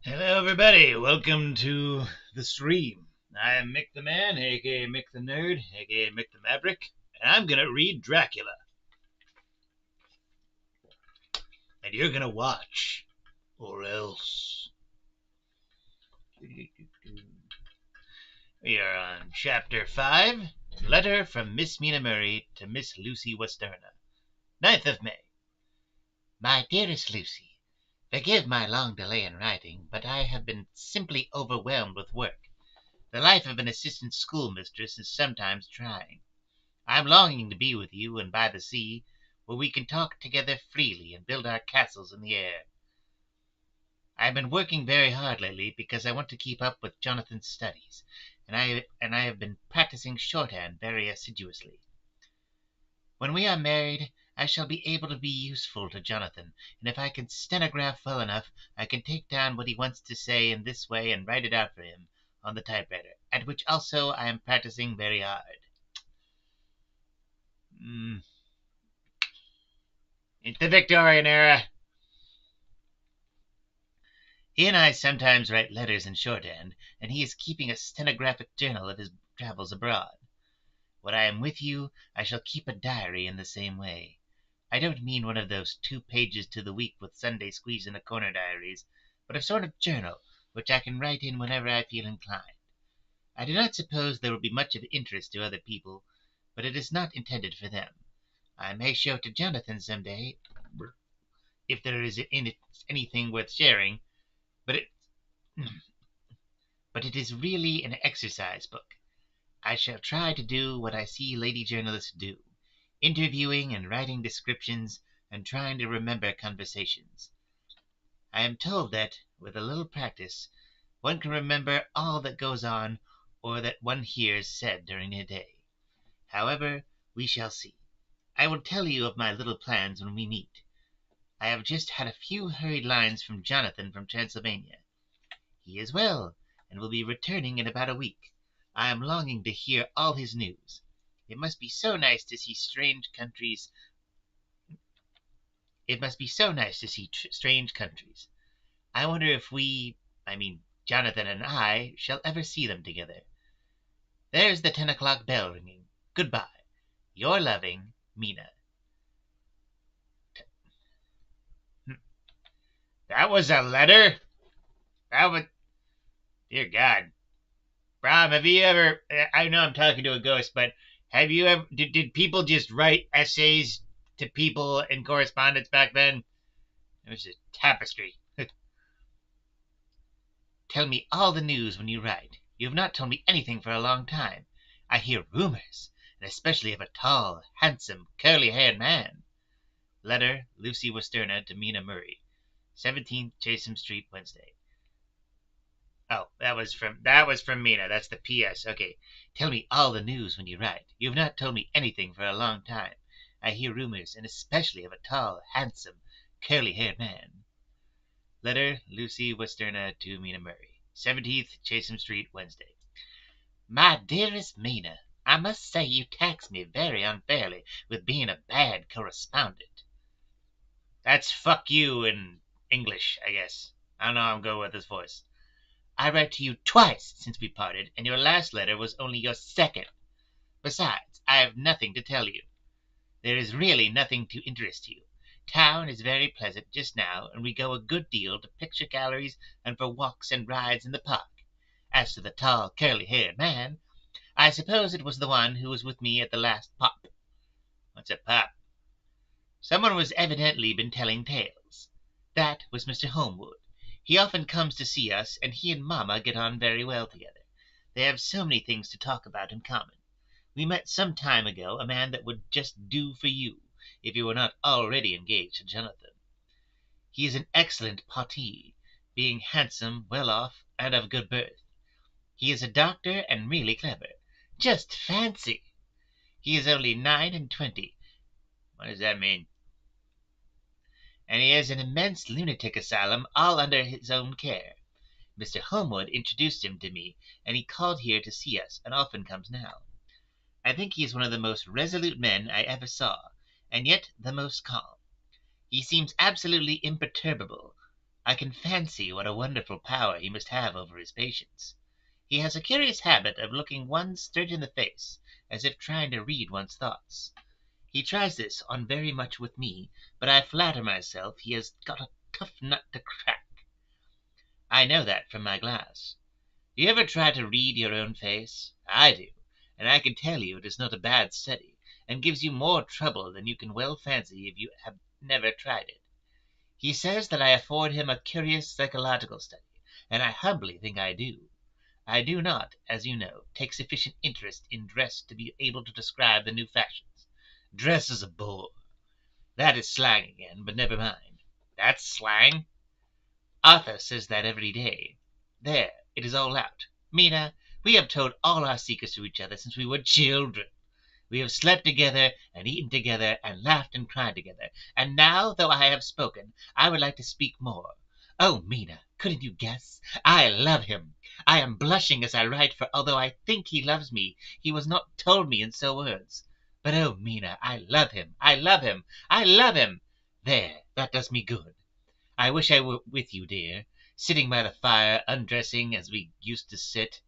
Hello, everybody. Welcome to the stream. I am Mick the Man, aka Mick the Nerd, aka Mick the Maverick, and I'm gonna read Dracula. And you're gonna watch, or else. We are on Chapter 5 Letter from Miss Mina Murray to Miss Lucy Westerna. 9th of May. My dearest Lucy, forgive my long delay in writing, but I have been simply overwhelmed with work. The life of an assistant schoolmistress is sometimes trying. I am longing to be with you and by the sea, where we can talk together freely and build our castles in the air. I have been working very hard lately because I want to keep up with Jonathan's studies, and I have been practicing shorthand very assiduously. When we are married, I shall be able to be useful to Jonathan, and if I can stenograph well enough, I can take down what he wants to say in this way and write it out for him on the typewriter, at which also I am practicing very hard. It's the Victorian era. He and I sometimes write letters in shorthand, and he is keeping a stenographic journal of his travels abroad. When I am with you, I shall keep a diary in the same way. I don't mean one of those 2 pages to the week with Sunday squeeze in a corner diaries, but a sort of journal which I can write in whenever I feel inclined. I do not suppose there will be much of interest to other people, but it is not intended for them. I may show it to Jonathan some day, if there is in it anything worth sharing, but it is really an exercise book. I shall try to do what I see lady journalists do, interviewing and writing descriptions and trying to remember conversations. I am told that, with a little practice, one can remember all that goes on or that one hears said during a day. However, we shall see. I will tell you of my little plans when we meet. I have just had a few hurried lines from Jonathan from Transylvania. He is well, and will be returning in about a week. I am longing to hear all his news. It must be so nice to see strange countries. I wonder if Jonathan and I, shall ever see them together. There's the 10 o'clock bell ringing. Goodbye. Your loving, Mina. That was a letter? That was... Dear God. Brom, have you ever... I know I'm talking to a ghost, but have you ever... Did people just write essays to people in correspondence back then? It was a tapestry. Tell me all the news when you write. You have not told me anything for a long time. I hear rumors, and especially of a tall, handsome, curly-haired man. Letter, Lucy Westerna to Mina Murray, 17th Chatham Street, Wednesday. Oh, that was from Mina. That's the P.S. Okay. Tell me all the news when you write. You have not told me anything for a long time. I hear rumors, and especially of a tall, handsome, curly-haired man. Letter, Lucy Westerna to Mina Murray, 17th Chatham Street, Wednesday. My dearest Mina, I must say you tax me very unfairly with being a bad correspondent. That's fuck you in English, I guess. I don't know how I'm going with this voice. I write to you twice since we parted, and your last letter was only your second. Besides, I have nothing to tell you. There is really nothing to interest you. Town is very pleasant just now, and we go a good deal to picture galleries and for walks and rides in the park. As to the tall, curly-haired man, I suppose it was the one who was with me at the last pop. What's a pop? Someone was evidently been telling tales. That was Mr. Homewood. He often comes to see us, and he and Mamma get on very well together. They have so many things to talk about in common. We met some time ago a man that would just do for you, if you were not already engaged to Jonathan. He is an excellent parti, being handsome, well off, and of good birth. He is a doctor and really clever. Just fancy! He is only 29. What does that mean? And he has an immense lunatic asylum all under his own care. Mr. Homewood introduced him to me, and he called here to see us, and often comes now. I think he is one of the most resolute men I ever saw, and yet the most calm. He seems absolutely imperturbable, I can fancy what a wonderful power he must have over his patients. He has a curious habit of looking one straight in the face, as if trying to read one's thoughts. He tries this on very much with me, but I flatter myself he has got a tough nut to crack. I know that from my glass. Do you ever try to read your own face? I do, and I can tell you it is not a bad study, and gives you more trouble than you can well fancy if you have never tried it. He says that I afford him a curious psychological study, and I humbly think I do. I do not, as you know, take sufficient interest in dress to be able to describe the new fashions. Dress is a bore. That is slang again, but never mind. That's slang. Arthur says that every day. There, it is all out. Mina, we have told all our secrets to each other since we were children. We have slept together, and eaten together, and laughed and cried together. And now, though I have spoken, I would like to speak more. Oh, Mina, couldn't you guess? I love him. I am blushing as I write, for although I think he loves me, he was not told me in so words. But oh, Mina, I love him. I love him. I love him. There, that does me good. I wish I were with you, dear, sitting by the fire, undressing as we used to sit.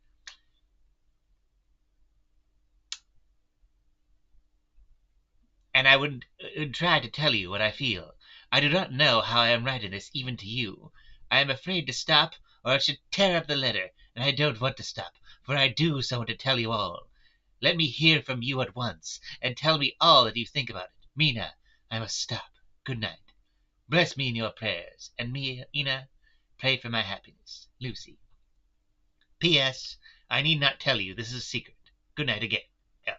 And I would try to tell you what I feel. I do not know how I am writing this even to you. I am afraid to stop, or I should tear up the letter, and I don't want to stop, for I do so want to tell you all. Let me hear from you at once, and tell me all that you think about it. Mina, I must stop. Good night. Bless me in your prayers, and Mina, pray for my happiness. Lucy. P.S. I need not tell you this is a secret. Good night again. L.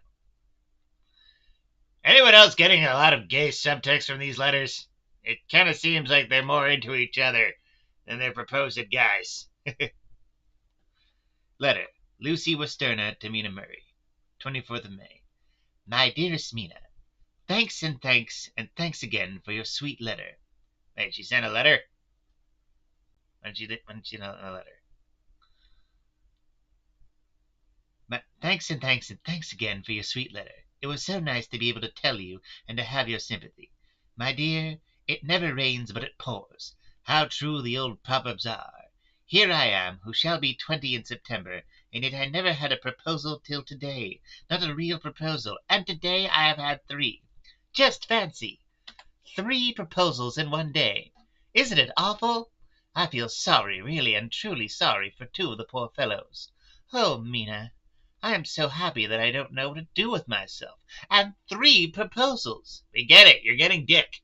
Anyone else getting a lot of gay subtext from these letters? It kind of seems like they're more into each other than their proposed guys. Letter. Lucy Westerna to Mina Murray. 24th of May. My dearest Mina, thanks and thanks and thanks again for your sweet letter. Wait, she sent a letter? When did she send a letter? But thanks and thanks and thanks again for your sweet letter. It was so nice to be able to tell you and to have your sympathy. My dear, it never rains but it pours. How true the old proverbs are. Here I am, who shall be 20 in September, and yet I never had a proposal till today. Not a real proposal, and today I have had 3. Just fancy! 3 proposals in one day. Isn't it awful? I feel sorry, really and truly sorry, for 2 of the poor fellows. Oh, Mina, I am so happy that I don't know what to do with myself. And 3 proposals! We get it, you're getting Dick.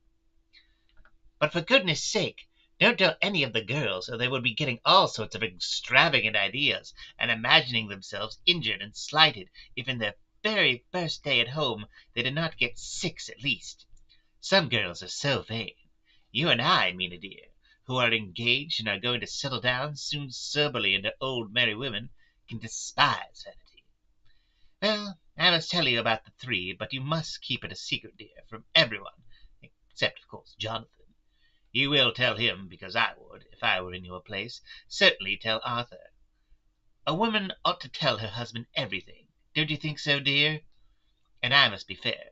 But for goodness sake, don't tell any of the girls, or they will be getting all sorts of extravagant ideas, and imagining themselves injured and slighted if in their very first day at home they did not get 6 at least. Some girls are so vain. You and I, Mina dear, who are engaged and are going to settle down soon soberly into old merry women, can despise vanity. Well, I must tell you about the 3, but you must keep it a secret, dear, from everyone, except, of course, Jonathan. You will tell him, because I would, if I were in your place, certainly tell Arthur. A woman ought to tell her husband everything. Don't you think so, dear? And I must be fair.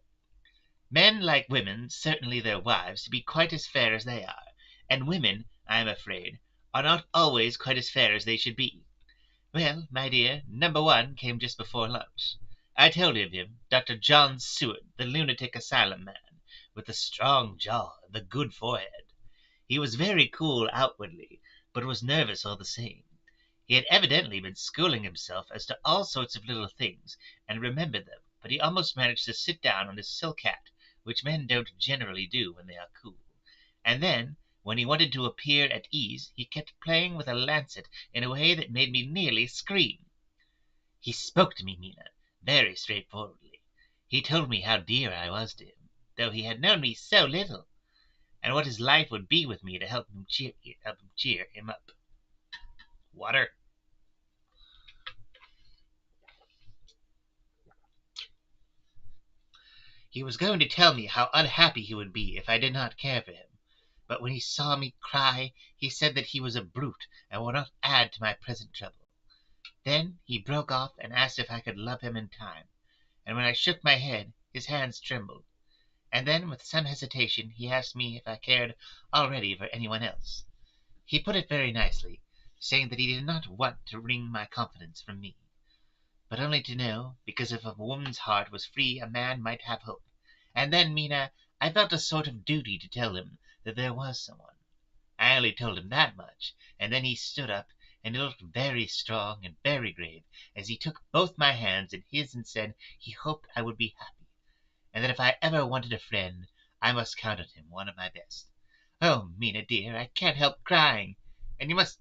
Men like women, certainly their wives, to be quite as fair as they are, and women, I am afraid, are not always quite as fair as they should be. Well, my dear, number 1 came just before lunch. I told you of him, Dr. John Seward, the lunatic asylum man, with the strong jaw and the good forehead. He was very cool outwardly, but was nervous all the same. He had evidently been schooling himself as to all sorts of little things, and remembered them, but he almost managed to sit down on his silk hat, which men don't generally do when they are cool. And then, when he wanted to appear at ease, he kept playing with a lancet in a way that made me nearly scream. He spoke to me, Mina, very straightforwardly. He told me how dear I was to him, though he had known me so little, and what his life would be with me to help him cheer him up. Water. He was going to tell me how unhappy he would be if I did not care for him. But when he saw me cry, he said that he was a brute and would not add to my present trouble. Then he broke off and asked if I could love him in time, and when I shook my head, his hands trembled. And then, with some hesitation, he asked me if I cared already for anyone else. He put it very nicely, saying that he did not want to wring my confidence from me, but only to know, because if a woman's heart was free a man might have hope. And then, Mina, I felt a sort of duty to tell him that there was someone. I only told him that much, and then he stood up, and he looked very strong and very grave as he took both my hands in his and said he hoped I would be happy, and that if I ever wanted a friend I must count on him one of my best. Oh, Mina dear, I can't help crying, and you must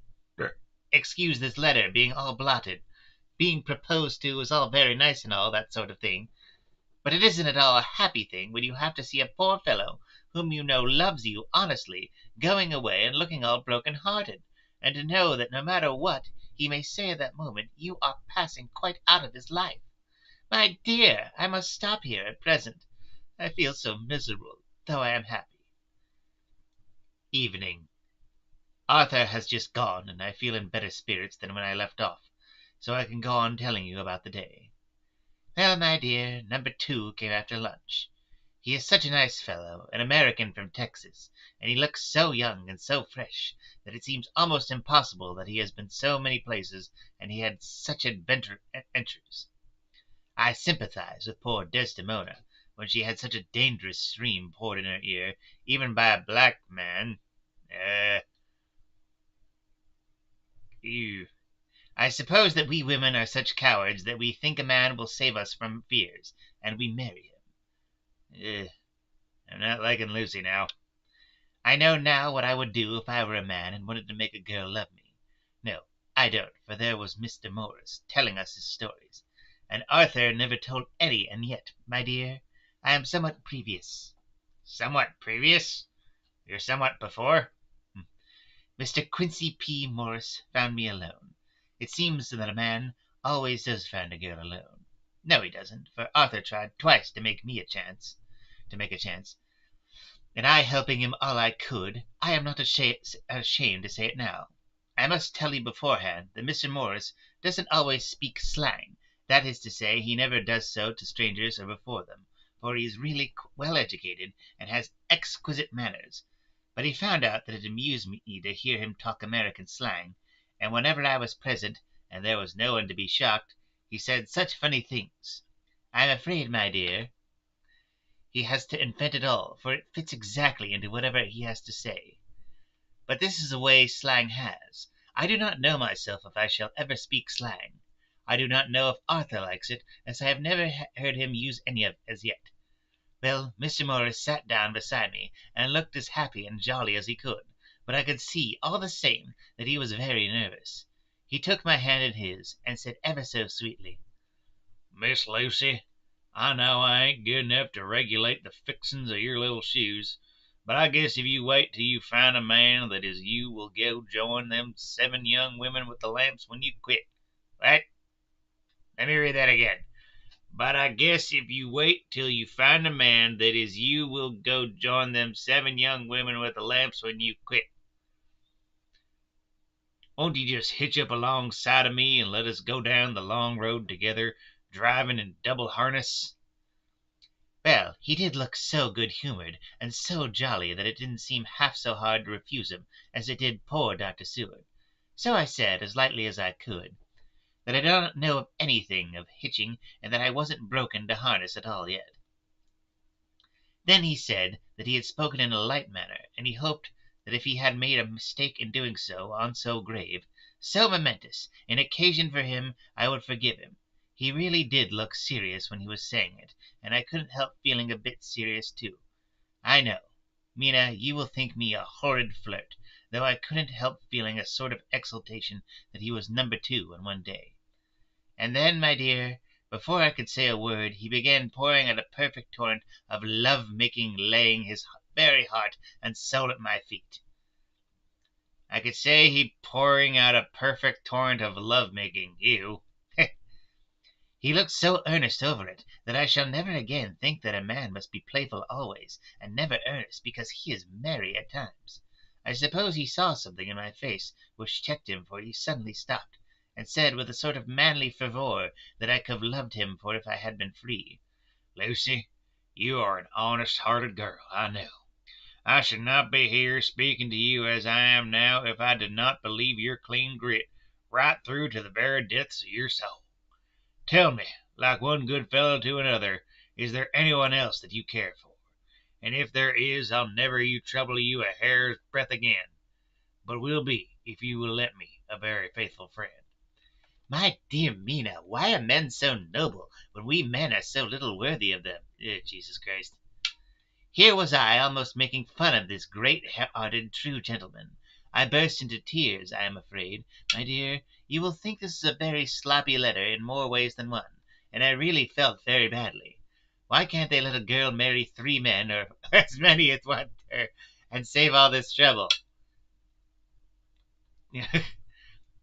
excuse this letter being all blotted. Being proposed to is all very nice and all that sort of thing, but it isn't at all a happy thing when you have to see a poor fellow whom you know loves you honestly going away and looking all broken-hearted, and to know that no matter what he may say at that moment you are passing quite out of his life. My dear, I must stop here at present. I feel so miserable, though I am happy. Evening. Arthur has just gone, and I feel in better spirits than when I left off, so I can go on telling you about the day. Well, my dear, number 2 came after lunch. He is such a nice fellow, an American from Texas, and he looks so young and so fresh that it seems almost impossible that he has been so many places and he had such adventures. I sympathize with poor Desdemona when she had such a dangerous stream poured in her ear, even by a black man. Ew. I suppose that we women are such cowards that we think a man will save us from fears, and we marry him. I'm not liking Lucy now. I know now what I would do if I were a man and wanted to make a girl love me. No, I don't, for there was Mr. Morris telling us his stories, and Arthur never told any, and yet, my dear, I am somewhat previous. Somewhat previous? You're somewhat before? Mr. Quincy P. Morris found me alone. It seems that a man always does find a girl alone. No, he doesn't, for Arthur tried twice to make a chance, and I helping him all I could. I am not ashamed to say it now. I must tell you beforehand that Mr. Morris doesn't always speak slang. That is to say, he never does so to strangers or before them, for he is really well educated and has exquisite manners. But he found out that it amused me to hear him talk American slang, and whenever I was present, and there was no one to be shocked, he said such funny things. I'm afraid, my dear, he has to invent it all, for it fits exactly into whatever he has to say. But this is a way slang has. I do not know myself if I shall ever speak slang. I do not know if Arthur likes it, as I have never heard him use any of it as yet. Well, Mr. Morris sat down beside me and looked as happy and jolly as he could, but I could see, all the same, that he was very nervous. He took my hand in his, and said ever so sweetly, "Miss Lucy, I know I ain't good enough to regulate the fixin's of your little shoes, but I guess if you wait till you find a man that is you will go join them 7 young women with the lamps when you quit." What? Let me read that again. But I guess if you wait till you find a man that is you will go join them 7 young women with the lamps when you quit. Won't you just hitch up alongside of me and let us go down the long road together, driving in double harness? Well, he did look so good-humored and so jolly that it didn't seem half so hard to refuse him as it did poor Dr. Seward. So I said, as lightly as I could, that I don't know of anything of hitching, and that I wasn't broken to harness at all yet. Then he said that he had spoken in a light manner, and he hoped that if he had made a mistake in doing so on so grave, so momentous an occasion for him, I would forgive him. He really did look serious when he was saying it, and I couldn't help feeling a bit serious too. I know, Mina, you will think me a horrid flirt, though I couldn't help feeling a sort of exultation that he was number 2 in one day. And then, my dear, before I could say a word, he began pouring out a perfect torrent of love-making, laying his very heart and soul at my feet. I could say he pouring out a perfect torrent of love-making, you. He looked so earnest over it that I shall never again think that a man must be playful always, and never earnest, because he is merry at times. I suppose he saw something in my face which checked him, for he suddenly stopped, and said with a sort of manly fervour that I could have loved him for if I had been free, "Lucy, you are an honest-hearted girl, I know. I should not be here speaking to you as I am now if I did not believe your clean grit right through to the very depths of your soul. Tell me, like one good fellow to another, is there anyone else that you care for? And if there is, I'll never trouble you a hair's breadth again, but will be, if you will let me, a very faithful friend. My dear Mina, why are men so noble when we men are so little worthy of them? Jesus Christ. Here was I almost making fun of this great-hearted true gentleman. I burst into tears, I am afraid. My dear, you will think this is a very sloppy letter in more ways than one, and I really felt very badly. Why can't they let a girl marry 3 men, or as many as want her, and save all this trouble?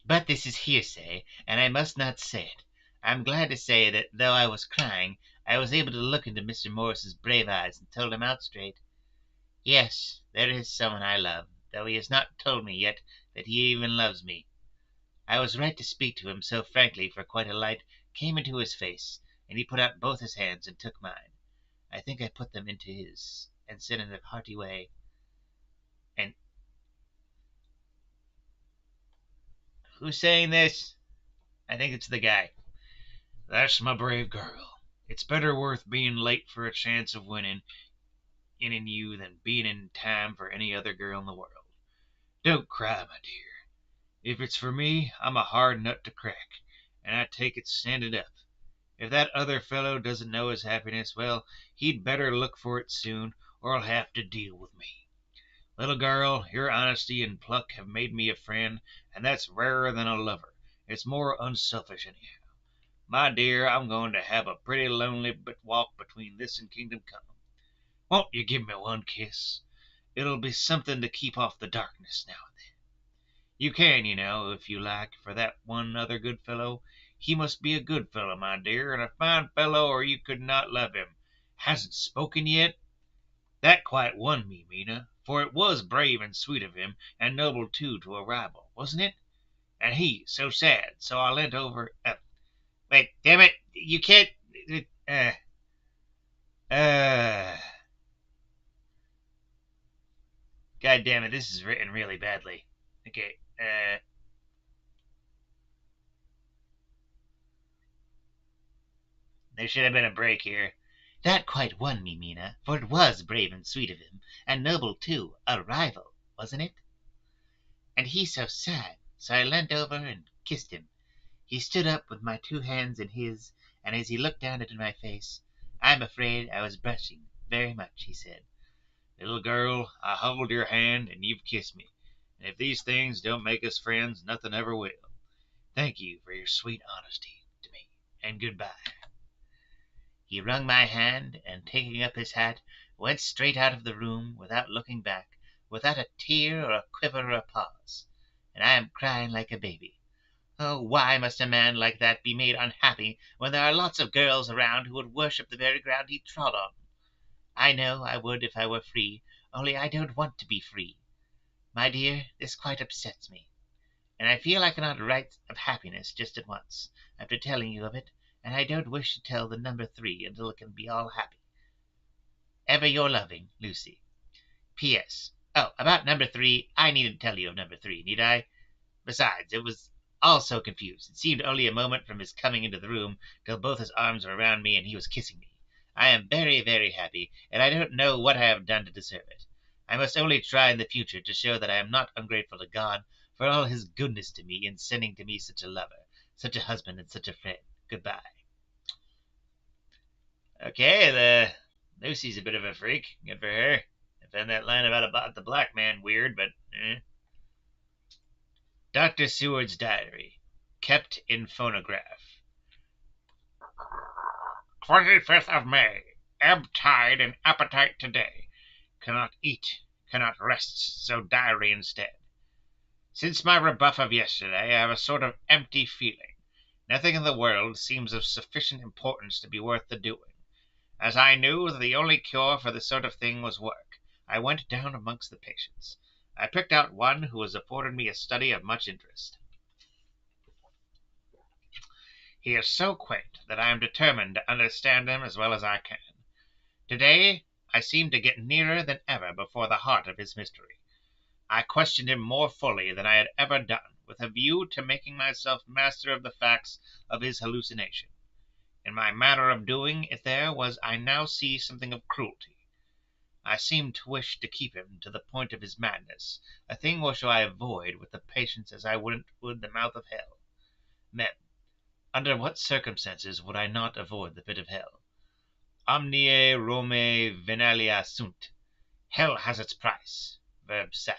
But this is hearsay, and I must not say it. I'm glad to say that though I was crying, I was able to look into Mr. Morris's brave eyes and told him out straight. Yes, there is someone I love, though he has not told me yet that he even loves me. I was right to speak to him so frankly, for quite a light came into his face, and he put out both his hands and took mine. I think I put them into his, and said in a hearty way, "And who's saying this?" I think it's the guy. That's my brave girl. It's better worth being late for a chance of winning in you than being in time for any other girl in the world. Don't cry, my dear. If it's for me, I'm a hard nut to crack, and I take it standing up. If that other fellow doesn't know his happiness, well, he'd better look for it soon, or he'll have to deal with me. Little girl, your honesty and pluck have made me a friend, and that's rarer than a lover. It's more unselfish, anyhow. My dear, I'm going to have a pretty lonely walk between this and kingdom come. Won't you give me one kiss? It'll be something to keep off the darkness now and then. You can, if you like, for that one other good fellow. He must be a good fellow, my dear, and a fine fellow, or you could not love him. Hasn't spoken yet? That quite won me, Mina, for it was brave and sweet of him, and noble too, to a rival, wasn't it? And he so sad, so I leant over. Wait, damn it, you can't. Uh, uh, God damn it, this is written really badly. Okay, there should have been a break here. That quite won me, Mina, for it was brave and sweet of him, and noble too, a rival, wasn't it? And he so sad, so I leant over and kissed him. He stood up with my 2 hands in his, and as he looked down into my face, "I'm afraid I was blushing very much," he said. Little girl, I hold your hand, and you've kissed me, and if these things don't make us friends, nothing ever will. Thank you for your sweet honesty to me, and goodbye. He wrung my hand, and taking up his hat, went straight out of the room without looking back, without a tear or a quiver or a pause. And I am crying like a baby. Oh, why must a man like that be made unhappy when there are lots of girls around who would worship the very ground he trod on? I know I would if I were free, only I don't want to be free. My dear, this quite upsets me, and I feel I cannot write of happiness just at once, after telling you of it, and I don't wish to tell the number 3 until it can be all happy. Ever your loving, Lucy. P.S. Oh, about number 3, I needn't tell you of number 3, need I? Besides, it was all so confused. It seemed only a moment from his coming into the room till both his arms were around me and he was kissing me. I am very, very happy, and I don't know what I have done to deserve it. I must only try in the future to show that I am not ungrateful to God for all his goodness to me in sending to me such a lover, such a husband, and such a friend. Goodbye. Okay, Lucy's a bit of a freak. Good for her. I found that line about the black man weird, but Dr. Seward's diary, kept in phonograph. 25th of May. Ebb tide and appetite today. Cannot eat, cannot rest, so diary instead. Since my rebuff of yesterday, I have a sort of empty feeling. Nothing in the world seems of sufficient importance to be worth the doing. As I knew that the only cure for this sort of thing was work, I went down amongst the patients. I picked out one who has afforded me a study of much interest. He is so quaint that I am determined to understand him as well as I can. Today I seemed to get nearer than ever before the heart of his mystery. I questioned him more fully than I had ever done, with a view to making myself master of the facts of his hallucination. In my manner of doing it there was, I now see, something of cruelty. I seemed to wish to keep him to the point of his madness, a thing which I avoid with the patience as I would the mouth of hell. Men, under what circumstances would I not avoid the pit of hell? Omnia Rome venalia sunt. Hell has its price. Verb. sap.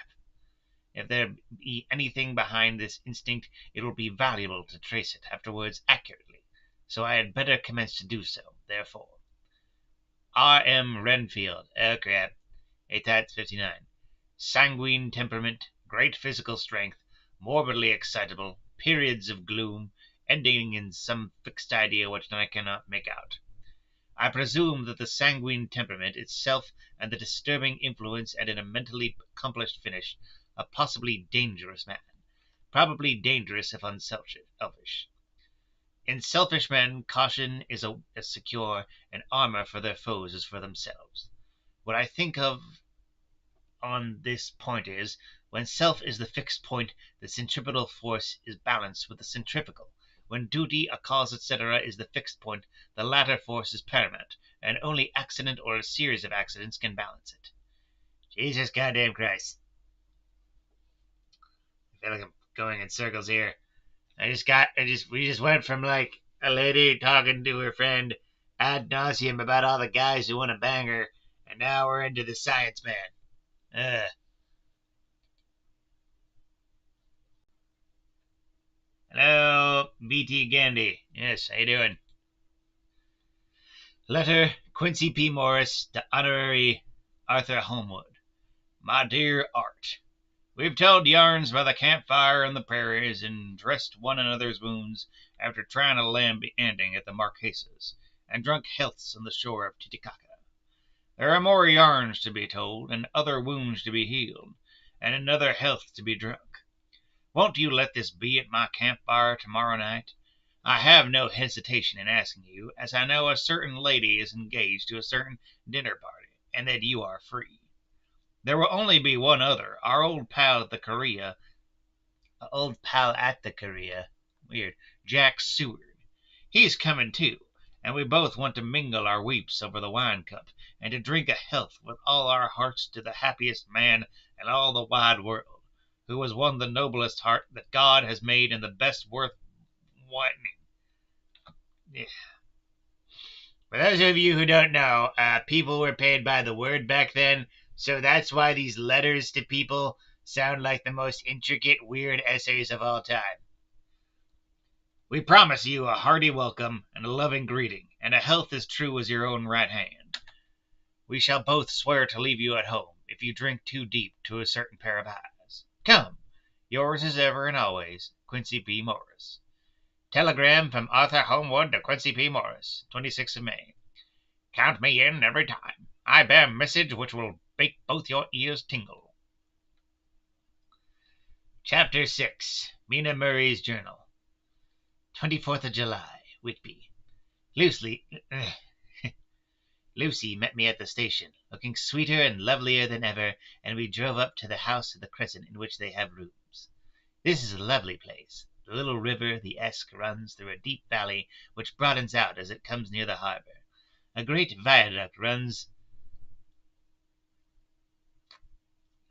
If there be anything behind this instinct, it will be valuable to trace it afterwards accurately, so I had better commence to do so, therefore. R. M. Renfield, aircraft, Etat 59. Sanguine temperament, great physical strength, morbidly excitable, periods of gloom, ending in some fixed idea which I cannot make out. I presume that the sanguine temperament itself and the disturbing influence and in a mentally accomplished finish, a possibly dangerous man, probably dangerous if unselfish. In selfish men, caution is as secure an armor for their foes as for themselves. What I think of on this point is, when self is the fixed point, the centripetal force is balanced with the centrifugal. When duty, a cause, etc., is the fixed point, the latter force is paramount, and only accident or a series of accidents can balance it. Jesus goddamn Christ. I feel like I'm going in circles here. We just went from like a lady talking to her friend ad nauseum about all the guys who want to bang her, and now we're into the science man. Hello, B.T. Gandy. Yes, how you doing? Letter, Quincy P. Morris to Honorary Arthur Homewood. My dear Art, we've told yarns by the campfire on the prairies and dressed one another's wounds after trying a landing at the Marquesas, and drunk healths on the shore of Titicaca. There are more yarns to be told, and other wounds to be healed, and another health to be drunk. Won't you let this be at my campfire tomorrow night? I have no hesitation in asking you, as I know a certain lady is engaged to a certain dinner party, and that you are free. There will only be one other, our old pal at the Korea, weird, Jack Seward. He's coming too, and we both want to mingle our weeps over the wine cup, and to drink a health with all our hearts to the happiest man in all the wide world, who has won the noblest heart that God has made and the best worth whitening. For those of you who don't know, people were paid by the word back then, so that's why these letters to people sound like the most intricate, weird essays of all time. We promise you a hearty welcome and a loving greeting, and a health as true as your own right hand. We shall both swear to leave you at home if you drink too deep to a certain pair of eyes. Come, yours as ever and always, Quincy P. Morris. Telegram from Arthur Homewood to Quincy P. Morris, 26th of May. Count me in every time. I bear message which will make both your ears tingle. Chapter 6. Mina Murray's Journal. 24th of July, Whitby. Lucy met me at the station, looking sweeter and lovelier than ever, and we drove up to the house of the Crescent in which they have rooms. This is a lovely place. The little river, the Esk, runs through a deep valley which broadens out as it comes near the harbor. A great viaduct runs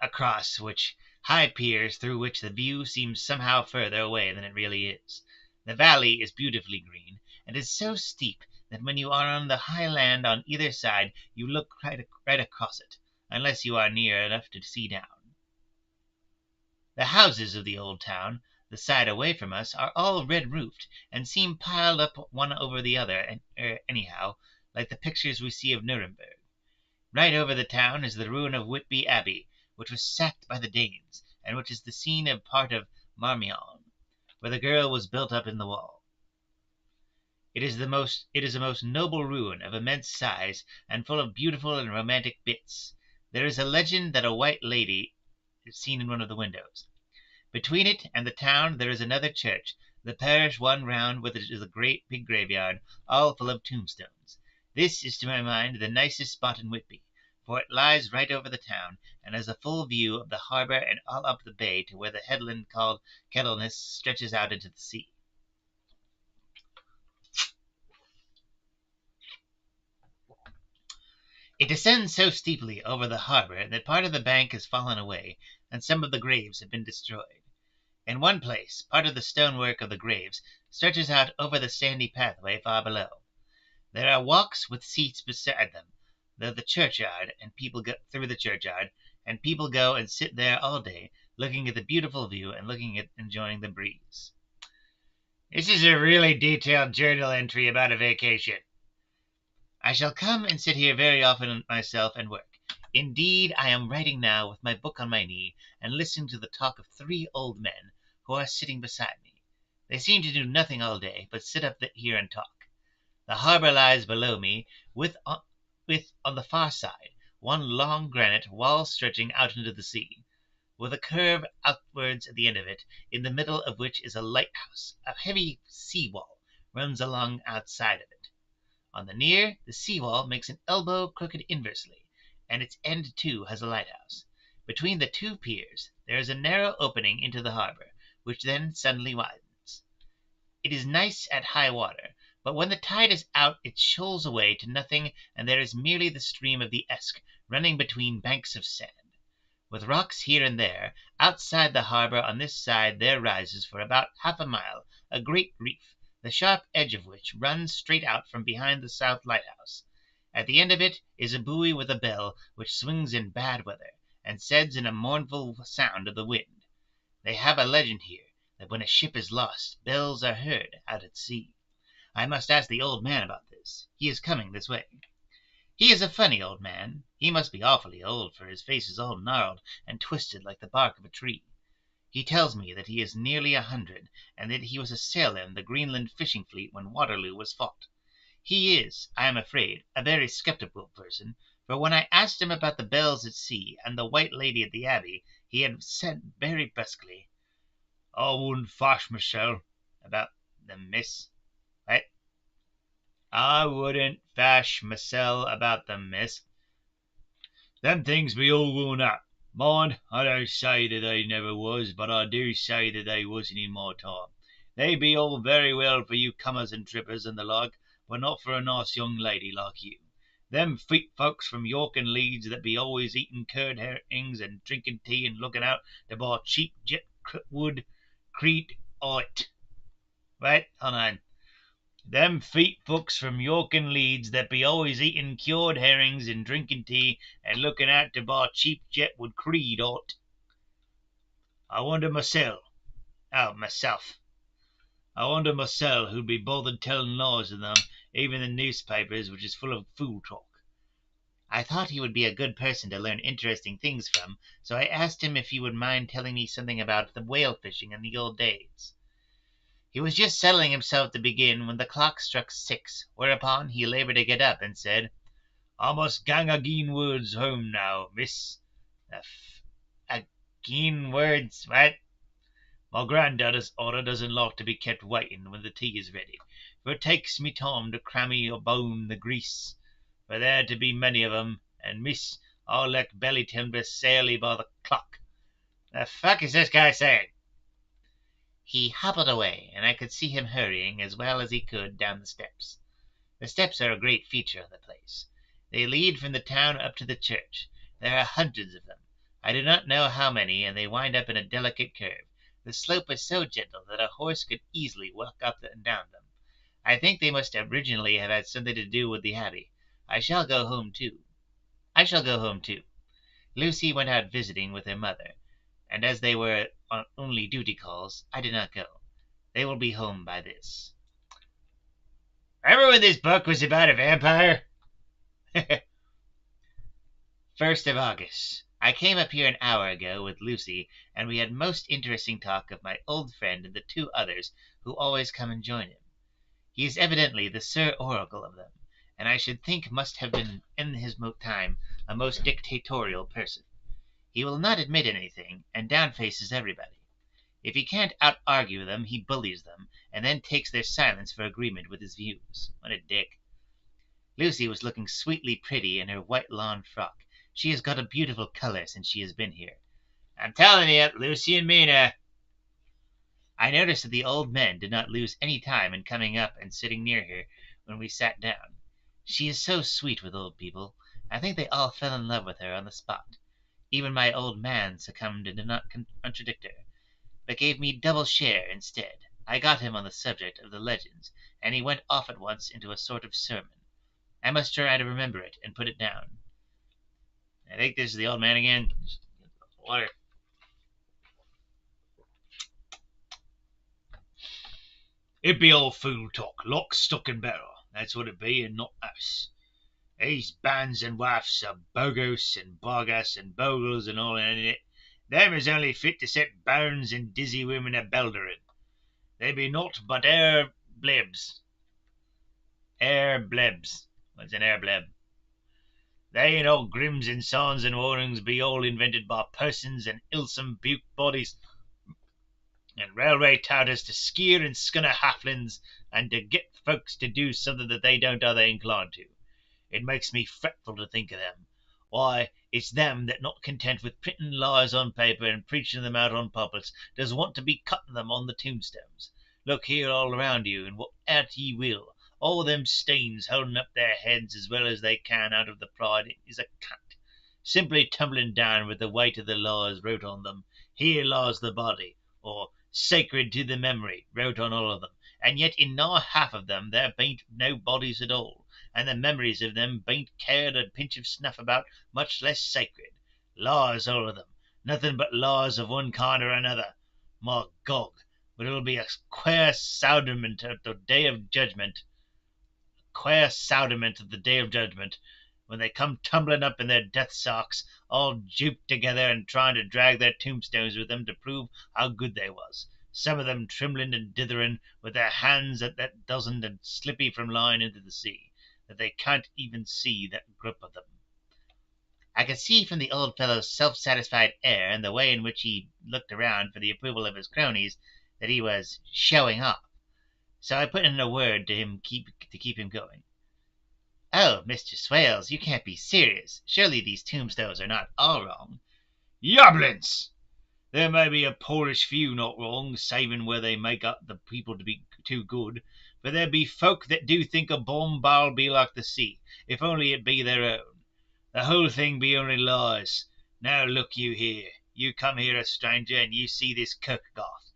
across which high piers through which the view seems somehow further away than it really is. The valley is beautifully green, and is so steep that when you are on the high land on either side you look right across it, unless you are near enough to see down. The houses of the old town, the side away from us, are all red-roofed, and seem piled up one over the other, anyhow, like the pictures we see of Nuremberg. Right over the town is the ruin of Whitby Abbey, which was sacked by the Danes, and which is the scene of part of Marmion, where the girl was built up in the wall. It is a most noble ruin of immense size, and full of beautiful and romantic bits. There is a legend that a white lady is seen in one of the windows. Between it and the town there is another church, the parish one round with it is a great big graveyard, all full of tombstones. This is to my mind the nicest spot in Whitby, for it lies right over the town, and has a full view of the harbour and all up the bay to where the headland called Kettleness stretches out into the sea. It descends so steeply over the harbour that part of the bank has fallen away, and some of the graves have been destroyed. In one place, part of the stonework of the graves stretches out over the sandy pathway far below. There are walks with seats beside them, through the churchyard, and people go and sit there all day, looking at the beautiful view and enjoying the breeze. This is a really detailed journal entry about a vacation. I shall come and sit here very often myself and work. Indeed, I am writing now with my book on my knee and listening to the talk of 3 old men who are sitting beside me. They seem to do nothing all day but sit up here and talk. The harbour lies below me, with on the far side one long granite wall stretching out into the sea, with a curve outwards at the end of it, in the middle of which is a lighthouse. A heavy sea wall runs along outside of it. On the near, the sea wall makes an elbow crooked inversely, and its end too has a lighthouse. Between the 2 piers there is a narrow opening into the harbour, which then suddenly widens. It is nice at high water, but when the tide is out it shoals away to nothing, and there is merely the stream of the Esk running between banks of sand. With rocks here and there, outside the harbour on this side there rises for about half a mile a great reef, the sharp edge of which runs straight out from behind the south lighthouse. At the end of it is a buoy with a bell which swings in bad weather, and sends in a mournful sound of the wind. They have a legend here that when a ship is lost, bells are heard out at sea. I must ask the old man about this. He is coming this way. He is a funny old man. He must be awfully old, for his face is all gnarled and twisted like the bark of a tree. He tells me that he is nearly 100, and that he was a sailor in the Greenland fishing fleet when Waterloo was fought. He is, I am afraid, a very sceptical person, for when I asked him about the bells at sea and the White Lady at the Abbey, he had said very brusquely, "I wouldn't fash myself." "About them, miss?" "What?" "I wouldn't fash mysel' about them, miss. Them things be all worn out. Mind, I don't say that they never was, but I do say that they wasn't in my time. They be all very well for you comers and trippers and the like, but not for a nice young lady like you. Them feet folks from York and Leeds that be always eating curd herrings and drinking tea and looking out to buy cheap jet wood, Crete, oit. Right, hold on. Them feet folks from York and Leeds that be always eating cured herrings and drinking tea and looking out to buy cheap jetwood creed o't. I wonder myself who'd be bothered telling lies to them, even the newspapers, which is full of fool talk. I thought he would be a good person to learn interesting things from, so I asked him if he would mind telling me something about the whale fishing in the old days. He was just settling himself to begin when the clock struck 6, whereupon he laboured to get up and said, "I must gang agin words home now, miss." Agin words, what? My granddad's order doesn't like to be kept waiting when the tea is ready, for it takes me time to crammy a bone the grease, for there to be many of 'em, and miss, I like belly timber sairly by the clock. The fuck is this guy saying? He hobbled away, and I could see him hurrying as well as he could down the steps. The steps are a great feature of the place. They lead from the town up to the church. There are hundreds of them. I do not know how many, and they wind up in a delicate curve. The slope is so gentle that a horse could easily walk up and down them. I think they must originally have had something to do with the Abbey. I shall go home too. Lucy went out visiting with her mother, and as they were on only duty calls, I did not go. They will be home by this. Remember when this book was about a vampire? 1st of August. I came up here an hour ago with Lucy, and we had most interesting talk of my old friend and the 2 others who always come and join him. He is evidently the Sir Oracle of them, and I should think must have been in his time a most dictatorial person. He will not admit anything, and downfaces everybody. If he can't out-argue them, he bullies them, and then takes their silence for agreement with his views. What a dick. Lucy was looking sweetly pretty in her white lawn frock, She has got a beautiful color since she has been here. I'm telling you, Lucy and Mina. I noticed that the old men did not lose any time in coming up and sitting near her when we sat down. She is so sweet with old people. I think they all fell in love with her on the spot. Even my old man succumbed and did not contradict her, but gave me double share instead. I got him on the subject of the legends, and he went off at once into a sort of sermon. I must try to remember it and put it down. I think this is the old man again. Water. It be all fool talk, lock, stock, and barrel. That's what it be, and not us. These bands and wafts of bogos and bogas and bogles and all in it, them is only fit to set barons and dizzy women a belderin'. They be naught but air blebs. Air blebs. What's an air bleb? They and all grims and songs and warnings be all invented by persons and ilsome buke bodies and railway touters to skeer and scunner halflins and to get folks to do something that they don't other inclined to. It makes me fretful to think of them. Why, it's them that, not content with printing lies on paper and preaching them out on pulpits, does want to be cutting them on the tombstones. Look here all around you, and whate'er ye will, all them stains holding up their heads as well as they can out of the pride is a cant, simply tumbling down with the weight of the laws wrote on them. Here lies the body, or sacred to the memory, wrote on all of them, and yet in nigh half of them there bain't no bodies at all, and the memories of them bain't cared a pinch of snuff about, much less sacred. Lies, all of them, nothing but lies of one kind or another. My Gog, but it'll be a quare soudiment at the day of judgment. When they come tumbling up in their death socks, all duped together and trying to drag their tombstones with them to prove how good they was. Some of them trembling and dithering, with their hands at that dozen and slippy from lying into the sea, that they can't even see that grip of them. I could see from the old fellow's self-satisfied air and the way in which he looked around for the approval of his cronies that he was showing off. So I put in a word to him to keep him going. Oh, Mr. Swales, you can't be serious. Surely these tombstones are not all wrong. Yablins! There may be a poorish few not wrong, saving where they make up the people to be too good, but there be folk that do think a bomb-bar'll be like the sea, if only it be their own. The whole thing be only lies. Now look you here. You come here a stranger, and you see this kirkgarth.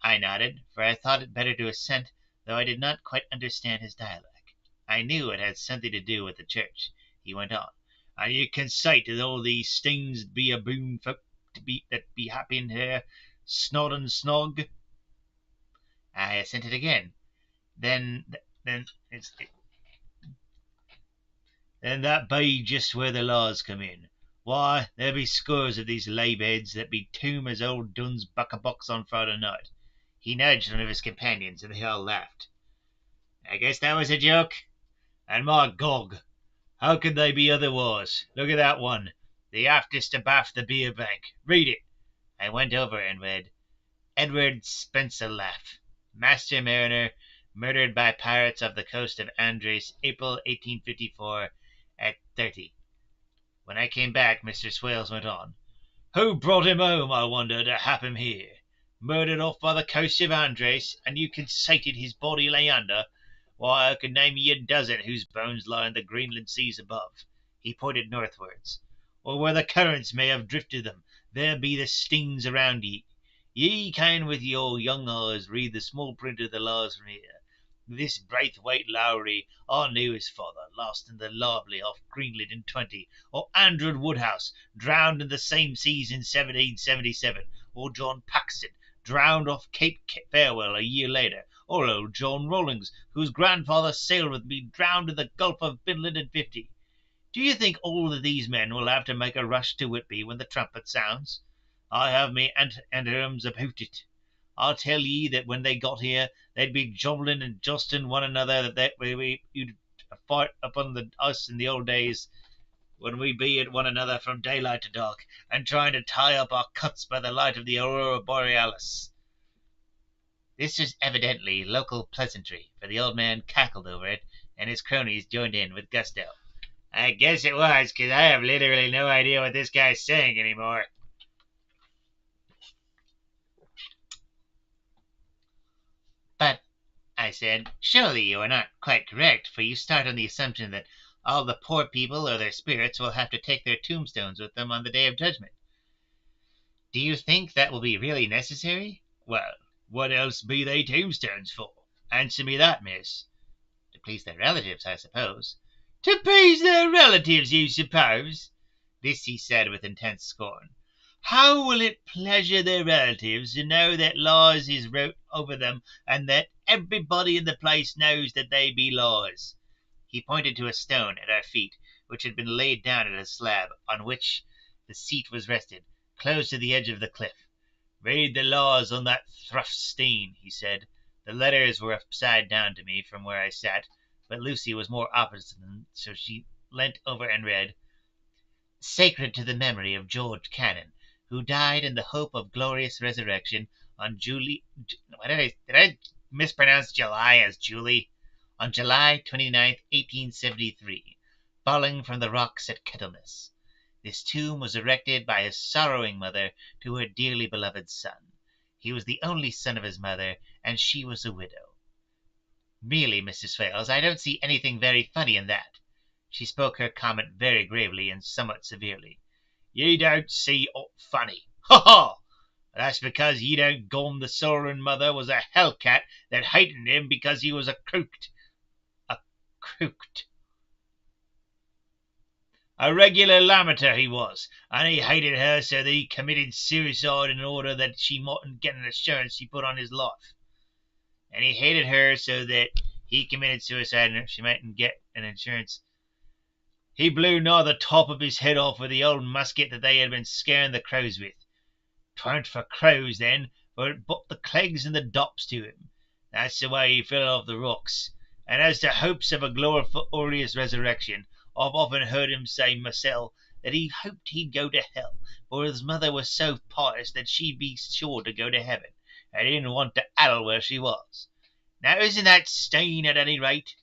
I nodded, for I thought it better to assent, though I did not quite understand his dialect. I knew it had something to do with the church. He went on. And you can say that all these things be a boon folk that be happy in here, snod and snog. I assented again. Then that be just where the laws come in. Why, there be scores of these lay-beds that be tomb as old Dunn's buck-a-box on Friday night. He nudged one of his companions, and they all laughed. I guess that was a joke. And my Gog, how could they be otherwise? Look at that one, the aftest abaft the beer bank. Read it. I went over and read, Edward Spencelaf, Master Mariner, murdered by pirates off the coast of Andres, April 1854, at 30. When I came back, Mr. Swales went on. Who brought him home, I wonder, to hap him here? Murdered off by the coast of Andres, and you consated his body lay under? Why, I could name ye a dozen whose bones lie in the Greenland seas above. He pointed northwards. Or where the currents may have drifted them, there be the stings around ye. Ye can with your young eyes read the small print of the laws from here. This Braithwaite Lowry, I knew his father, lost in the Lively off Greenland in '20, or Andrew Woodhouse, drowned in the same seas in 1777, or John Paxton, drowned off Cape Farewell a year later, or old John Rawlings, whose grandfather sailed with me, drowned in the Gulf of Finland in '50. Do you think all of these men will have to make a rush to Whitby when the trumpet sounds? I have me anterums about it. I'll tell ye that when they got here, they'd be jobbling and justing one another that you'd fight upon us in the old days, when we be at one another from daylight to dark, and trying to tie up our cuts by the light of the aurora borealis. This was evidently local pleasantry, for the old man cackled over it, and his cronies joined in with gusto. I guess it was, 'cause I have literally no idea what this guy's saying anymore. But, I said, surely you are not quite correct, for you start on the assumption that all the poor people or their spirits will have to take their tombstones with them on the Day of Judgment. Do you think that will be really necessary? Well, what else be they tombstones for? Answer me that, miss. To please their relatives, I suppose. To please their relatives, you suppose? This he said with intense scorn. How will it pleasure their relatives to know that laws is wrote over them, and that everybody in the place knows that they be laws? He pointed to a stone at our feet, which had been laid down at a slab, on which the seat was rested, close to the edge of the cliff. Read the laws on that thrush steen, he said. The letters were upside down to me from where I sat, but Lucy was more obstinate, so she leant over and read, "Sacred to the memory of George Cannon, who died in the hope of glorious resurrection on did I mispronounce July as Julie? On July 29th, 1873, falling from the rocks at Kettleness. This tomb was erected by his sorrowing mother to her dearly beloved son. He was the only son of his mother, and she was a widow. Really, Mr. Swales, I don't see anything very funny in that." She spoke her comment very gravely and somewhat severely. "You don't see aught funny. Ha ha! That's because you don't gom the sorrowing mother was a hellcat that hated him because he was a crooked. A regular lamiter he was, and he hated her so that he committed suicide in order that she mightn't get an assurance he put on his life. And he hated her so that he committed suicide and she mightn't get an insurance. He blew nigh the top of his head off with the old musket that they had been scaring the crows with. 'Tweren't for crows then, for it put the clegs and the dops to him. That's the way he fell off the rocks. And as to hopes of a glorious resurrection, I've often heard him say myself that he hoped he'd go to hell, for his mother was so pious that she'd be sure to go to heaven, and he didn't want to addle where she was. Now isn't that steen at any rate,"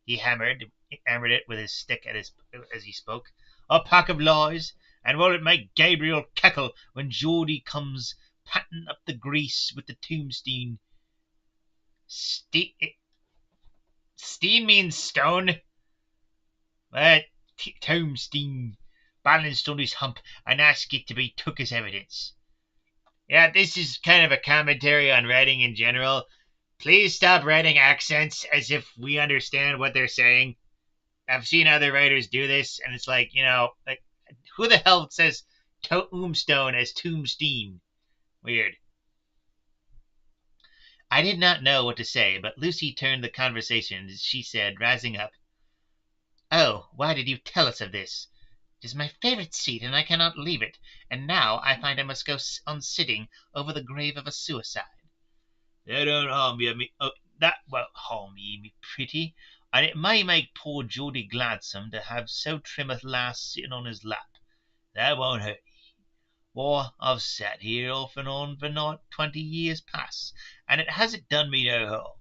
he hammered it with his stick as he spoke, "a pack of lies? And will it make Gabriel cackle when Geordie comes patting up the grease with the tombstone?" Steen means stone. Tombstone balanced on his hump and asked it to be took as evidence. Yeah, this is kind of a commentary on writing in general. Please stop writing accents as if we understand what they're saying. I've seen other writers do this, and it's like, who the hell says tombstone as tombstone? Weird. I did not know what to say, but Lucy turned the conversation as she said, rising up, "Oh, why did you tell us of this? It is my favourite seat, and I cannot leave it, and now I find I must go on sitting over the grave of a suicide." "That don't harm you, that won't harm ye, me pretty, and it may make poor Geordie gladsome to have so trim a lass sitting on his lap. That won't hurt ye. Why, I've sat here off and on for nigh 20 years past, and it hasn't done me no harm.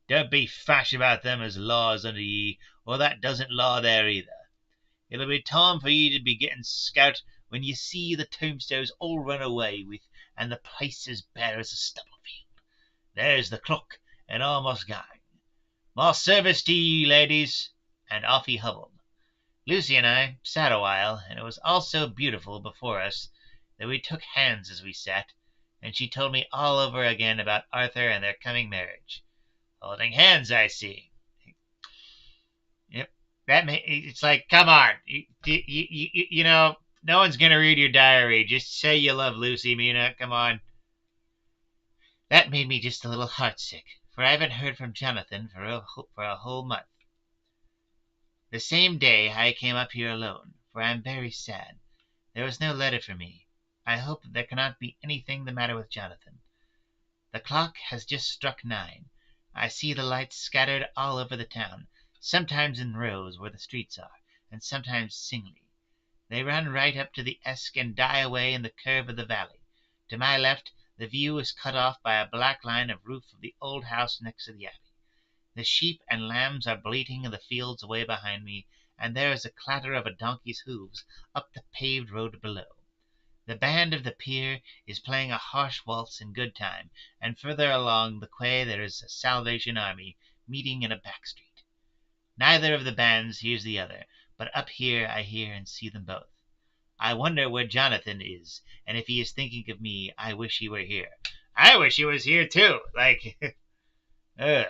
Don't be fash about them as lies under ye, or that doesn't lie there either. It'll be time for ye to be getting scout when ye see the tombstones all run away with, and the place as bare as a stubble field. There's the clock, and I must gang. My service to ye, ladies," and off he hobbled. Lucy and I sat a while, and it was all so beautiful before us that we took hands as we sat, and she told me all over again about Arthur and their coming marriage. Holding hands, I see. Yep. It's like, come on. No one's going to read your diary. Just say you love Lucy, Mina. Come on. That made me just a little heartsick, for I haven't heard from Jonathan for a whole month. The same day I came up here alone, for I am very sad. There was no letter for me. I hope that there cannot be anything the matter with Jonathan. The clock has just struck 9. I see the lights scattered all over the town, sometimes in rows where the streets are, and sometimes singly. They run right up to the Esk and die away in the curve of the valley. To my left the view is cut off by a black line of roof of the old house next to the abbey. The sheep and lambs are bleating in the fields away behind me, and there is a clatter of a donkey's hoofs up the paved road below. The band of the pier is playing a harsh waltz in good time, and further along the quay there is a Salvation Army meeting in a back street. Neither of the bands hears the other, but up here I hear and see them both. I wonder where Jonathan is, and if he is thinking of me. I wish he were here. I wish he was here too. Ugh.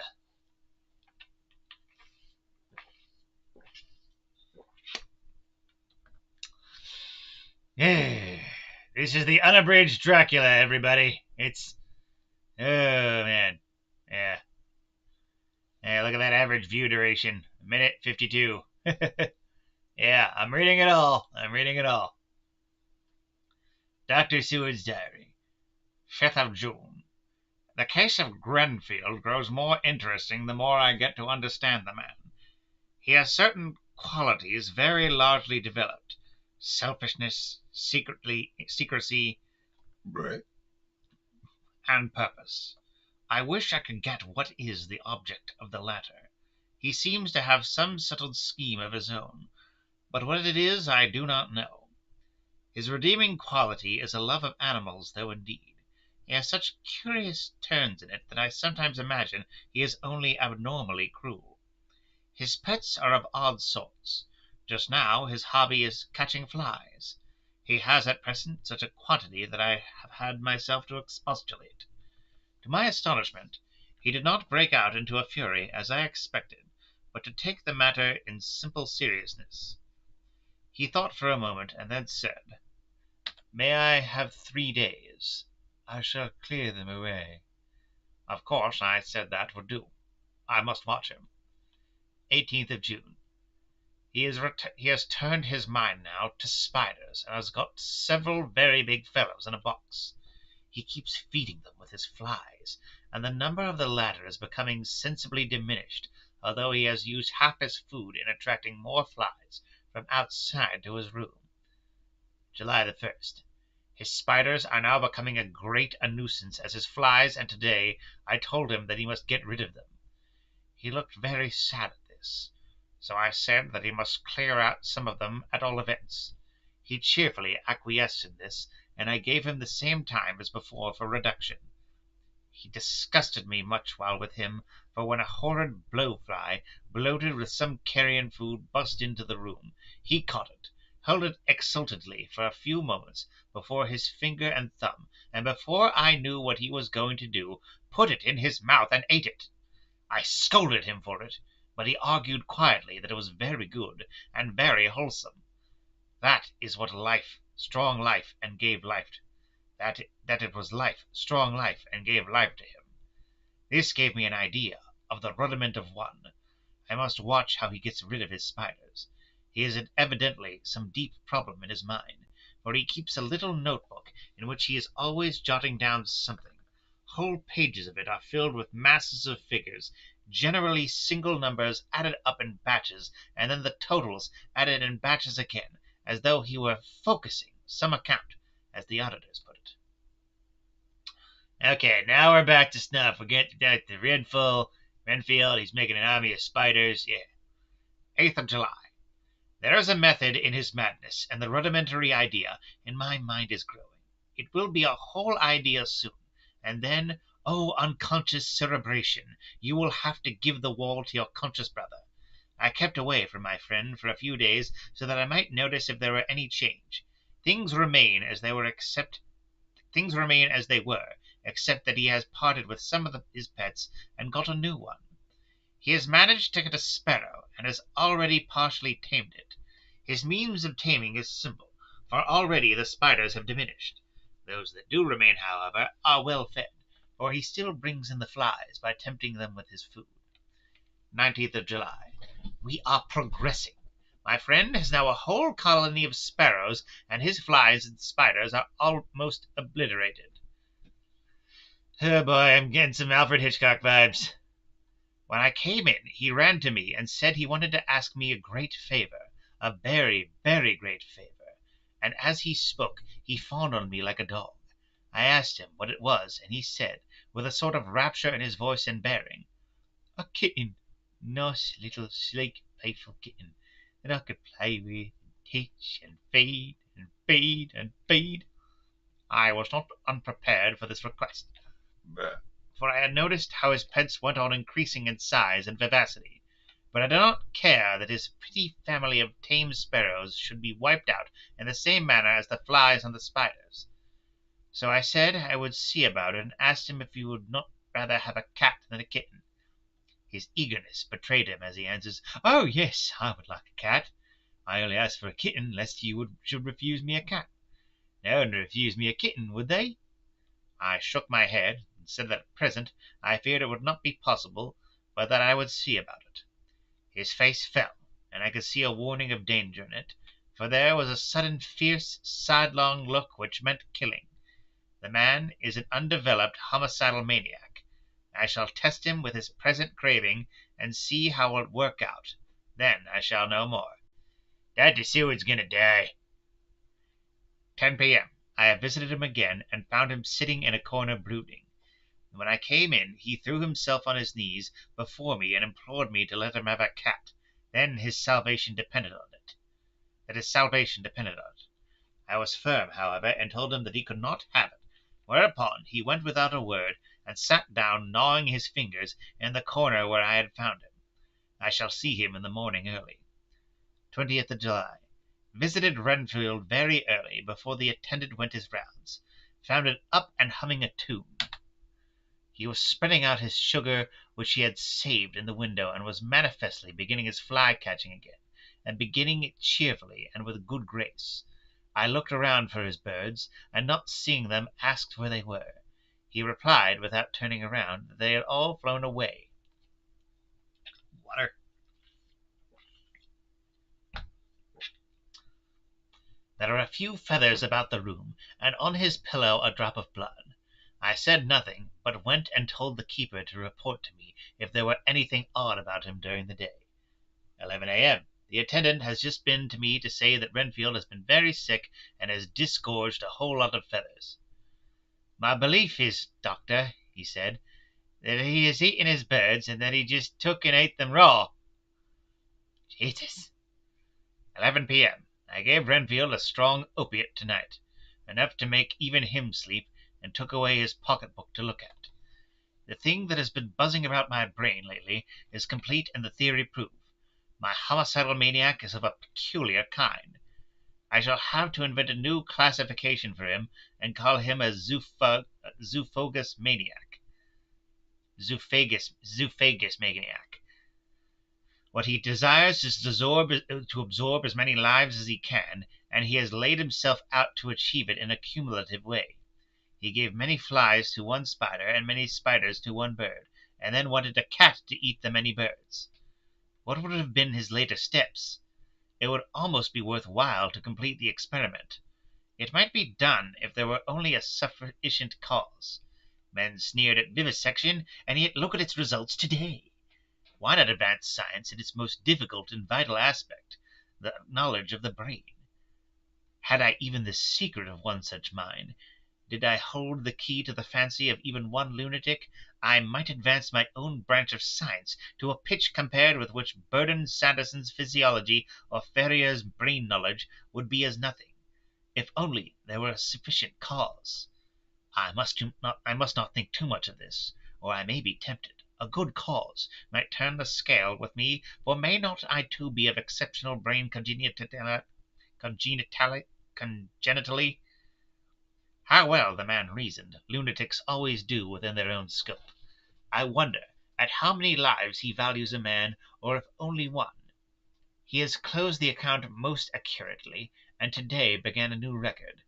This is the unabridged Dracula, everybody. Oh man, yeah. Yeah, look at that average view duration, minute 52. Yeah, I'm reading it all. Dr. Seward's diary, 5th of June. The case of Grenfield grows more interesting the more I get to understand the man. He has certain qualities very largely developed: selfishness, secrecy, and purpose. I wish I could get what is the object of the latter. He seems to have some settled scheme of his own, but what it is I do not know. His redeeming quality is a love of animals, though indeed he has such curious turns in it that I sometimes imagine he is only abnormally cruel. His pets are of odd sorts. Just now his hobby is catching flies. He has at present such a quantity that I have had myself to expostulate. To my astonishment, he did not break out into a fury, as I expected, but to take the matter in simple seriousness. He thought for a moment, and then said, "May I have 3 days? I shall clear them away." Of course I said that would do. I must watch him. 18th of June. He has turned his mind now to spiders, and has got several very big fellows in a box. He keeps feeding them with his flies, and the number of the latter is becoming sensibly diminished, although he has used half his food in attracting more flies from outside to his room. July 1st. His spiders are now becoming as great a nuisance as his flies, and today I told him that he must get rid of them. He looked very sad at this, so I said that he must clear out some of them at all events. He cheerfully acquiesced in this, and I gave him the same time as before for reduction. He disgusted me much while with him, for when a horrid blowfly, bloated with some carrion food, buzzed into the room, he caught it, held it exultantly for a few moments before his finger and thumb, and before I knew what he was going to do, put it in his mouth and ate it. I scolded him for it, but he argued quietly that it was very good and very wholesome. That is what strong life, and gave life. That it was life, strong life, and gave life to him. This gave me an idea of the rudiment of one. I must watch how he gets rid of his spiders. He has evidently some deep problem in his mind, for he keeps a little notebook in which he is always jotting down something. Whole pages of it are filled with masses of figures, generally single numbers added up in batches, and then the totals added in batches again, as though he were focusing some account, as the auditors put it. Okay, now we're back to snuff. We're getting back to Renfield, he's making an army of spiders, yeah. 8th of July. There is a method in his madness, and the rudimentary idea in my mind is growing. It will be a whole idea soon, and then, oh, unconscious cerebration, you will have to give the wall to your conscious brother. I kept away from my friend for a few days so that I might notice if there were any change. Things remain as they were, except that he has parted with some of his pets and got a new one. He has managed to get a sparrow, and has already partially tamed it. His means of taming is simple, for already the spiders have diminished. Those that do remain, however, are well fed, for he still brings in the flies by tempting them with his food. 19th of July. We are progressing. My friend has now a whole colony of sparrows, and his flies and spiders are almost obliterated. Oh boy, I'm getting some Alfred Hitchcock vibes. When I came in, he ran to me and said he wanted to ask me a great favor, a very, very great favor, and as he spoke he fawned on me like a dog. I asked him what it was, and he said, with a sort of rapture in his voice and bearing, A kitten. Nice little sleek, playful kitten that I could play with and teach and feed and feed and feed. I was not unprepared for this request, for I had noticed how his pets went on increasing in size and vivacity, but I did not care that his pretty family of tame sparrows should be wiped out in the same manner as the flies and the spiders. So I said I would see about it, and asked him if he would not rather have a cat than a kitten. His eagerness betrayed him as he answers, "Oh, yes, I would like a cat. I only asked for a kitten lest you should refuse me a cat. No one would refuse me a kitten, would they?" I shook my head, and said that at present I feared it would not be possible, but that I would see about it. His face fell, and I could see a warning of danger in it, for there was a sudden fierce, sidelong look which meant killing. The man is an undeveloped homicidal maniac. I shall test him with his present craving, and see how it will work out. Then I shall know more. Dr. Seward's going to die. 10 p.m. I have visited him again, and found him sitting in a corner brooding. When I came in, he threw himself on his knees before me and implored me to let him have a cat. Then his salvation depended on it. I was firm, however, and told him that he could not have it, whereupon he went without a word, and sat down gnawing his fingers in the corner where I had found him. I shall see him in the morning early. 20th of July. Visited Renfield very early, before the attendant went his rounds. Found it up and humming a tune. He was spreading out his sugar which he had saved in the window, and was manifestly beginning his fly-catching again, and beginning it cheerfully and with good grace. I looked around for his birds, and not seeing them, asked where they were. He replied, without turning around, that they had all flown away. Water. There are a few feathers about the room, and on his pillow a drop of blood. I said nothing, but went and told the keeper to report to me if there were anything odd about him during the day. 11 a.m. The attendant has just been to me to say that Renfield has been very sick and has disgorged a whole lot of feathers. My belief is, doctor, he said, that he has eaten his birds, and that he just took and ate them raw. Jesus. 11 p.m. I gave Renfield a strong opiate tonight, enough to make even him sleep, and took away his pocket-book to look at. The thing that has been buzzing about my brain lately is complete, and the theory proved. My homicidal maniac is of a peculiar kind. I shall have to invent a new classification for him, and call him a zoophagous maniac. Zoophagous maniac. What he desires is to absorb as many lives as he can, and he has laid himself out to achieve it in a cumulative way. He gave many flies to one spider, and many spiders to one bird, and then wanted a cat to eat the many birds. What would have been his later steps? It would almost be worth while to complete the experiment. It might be done if there were only a sufficient cause. Men sneered at vivisection, and yet look at its results today. Why not advance science in its most difficult and vital aspect, the knowledge of the brain? Had I even the secret of one such mind, did I hold the key to the fancy of even one lunatic, I might advance my own branch of science to a pitch compared with which Burdon Sanderson's physiology or Ferrier's brain knowledge would be as nothing, if only there were a sufficient cause. I must not think too much of this, or I may be tempted. A good cause might turn the scale with me, for may not I too be of exceptional brain congenitally? How well the man reasoned, lunatics always do within their own scope. I wonder at how many lives he values a man, or if only one. He has closed the account most accurately, and today began a new record.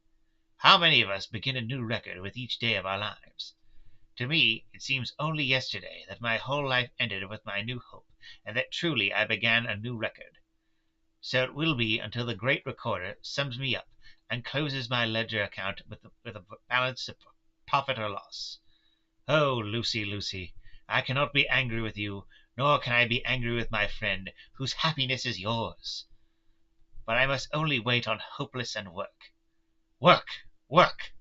How many of us begin a new record with each day of our lives? To me it seems only yesterday that my whole life ended with my new hope, and that truly I began a new record. So it will be until the great recorder sums me up, and closes my ledger account with a balance of profit or loss. Oh, Lucy, Lucy, I cannot be angry with you, nor can I be angry with my friend, whose happiness is yours. But I must only wait on hopeless and work. Work! Work!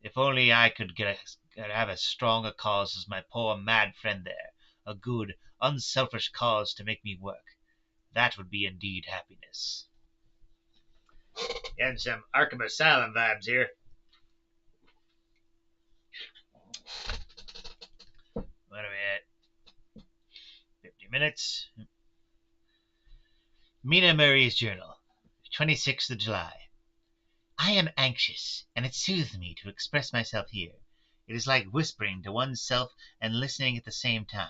If only I could have as strong a cause as my poor mad friend there, a good, unselfish cause to make me work. That would be indeed happiness. Getting some Arkham Asylum vibes here. What are we at? 50 minutes. Mina Murray's Journal, 26th of July. I am anxious, and it soothes me to express myself here. It is like whispering to one's self and listening at the same time.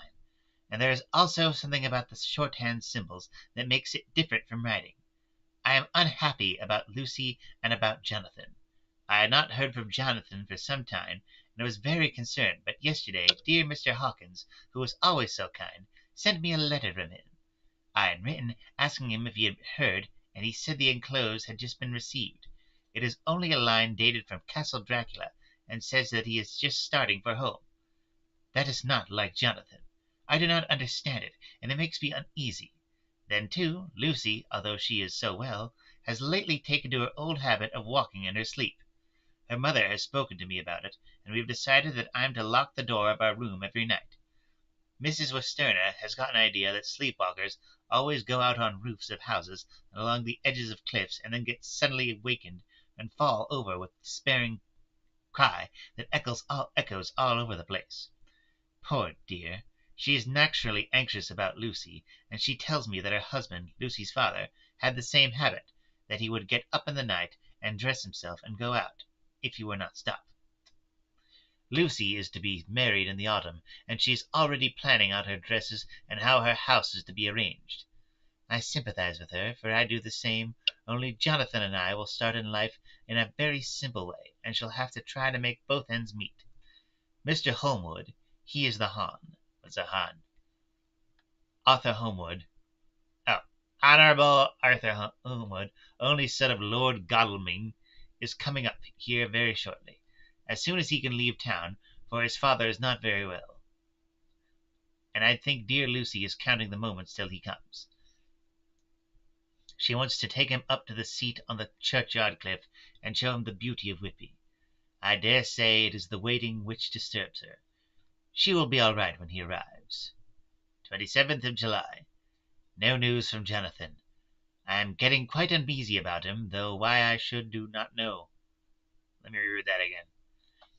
And there is also something about the shorthand symbols that makes it different from writing. I am unhappy about Lucy and about Jonathan. I had not heard from Jonathan for some time, and I was very concerned, but yesterday dear Mr. Hawkins, who was always so kind, sent me a letter from him. I had written asking him if he had heard, and he said the enclosed had just been received. It is only a line dated from Castle Dracula, and says that he is just starting for home. That is not like Jonathan. I do not understand it, and it makes me uneasy. Then, too, Lucy, although she is so well, has lately taken to her old habit of walking in her sleep. Her mother has spoken to me about it, and we have decided that I am to lock the door of our room every night. Mrs. Westerna has got an idea that sleepwalkers always go out on roofs of houses and along the edges of cliffs, and then get suddenly awakened and fall over with a despairing cry that echoes all over the place. Poor dear! She is naturally anxious about Lucy, and she tells me that her husband, Lucy's father, had the same habit, that he would get up in the night and dress himself and go out, if he were not stopped. Lucy is to be married in the autumn, and she is already planning out her dresses and how her house is to be arranged. I sympathize with her, for I do the same, only Jonathan and I will start in life in a very simple way, and shall have to try to make both ends meet. Mr. Holmwood, he is the Hon. What's a Hon? Arthur Holmwood. Oh, Honourable Arthur Holmwood, only son of Lord Godalming, is coming up here very shortly, as soon as he can leave town, for his father is not very well, and I think dear Lucy is counting the moments till he comes. She wants to take him up to the seat on the churchyard cliff, and show him the beauty of Whitby. I dare say it is the waiting which disturbs her. She will be all right when he arrives. 27th of July. No news from Jonathan. I am getting quite uneasy about him, though why I should do not know. Let me read that again.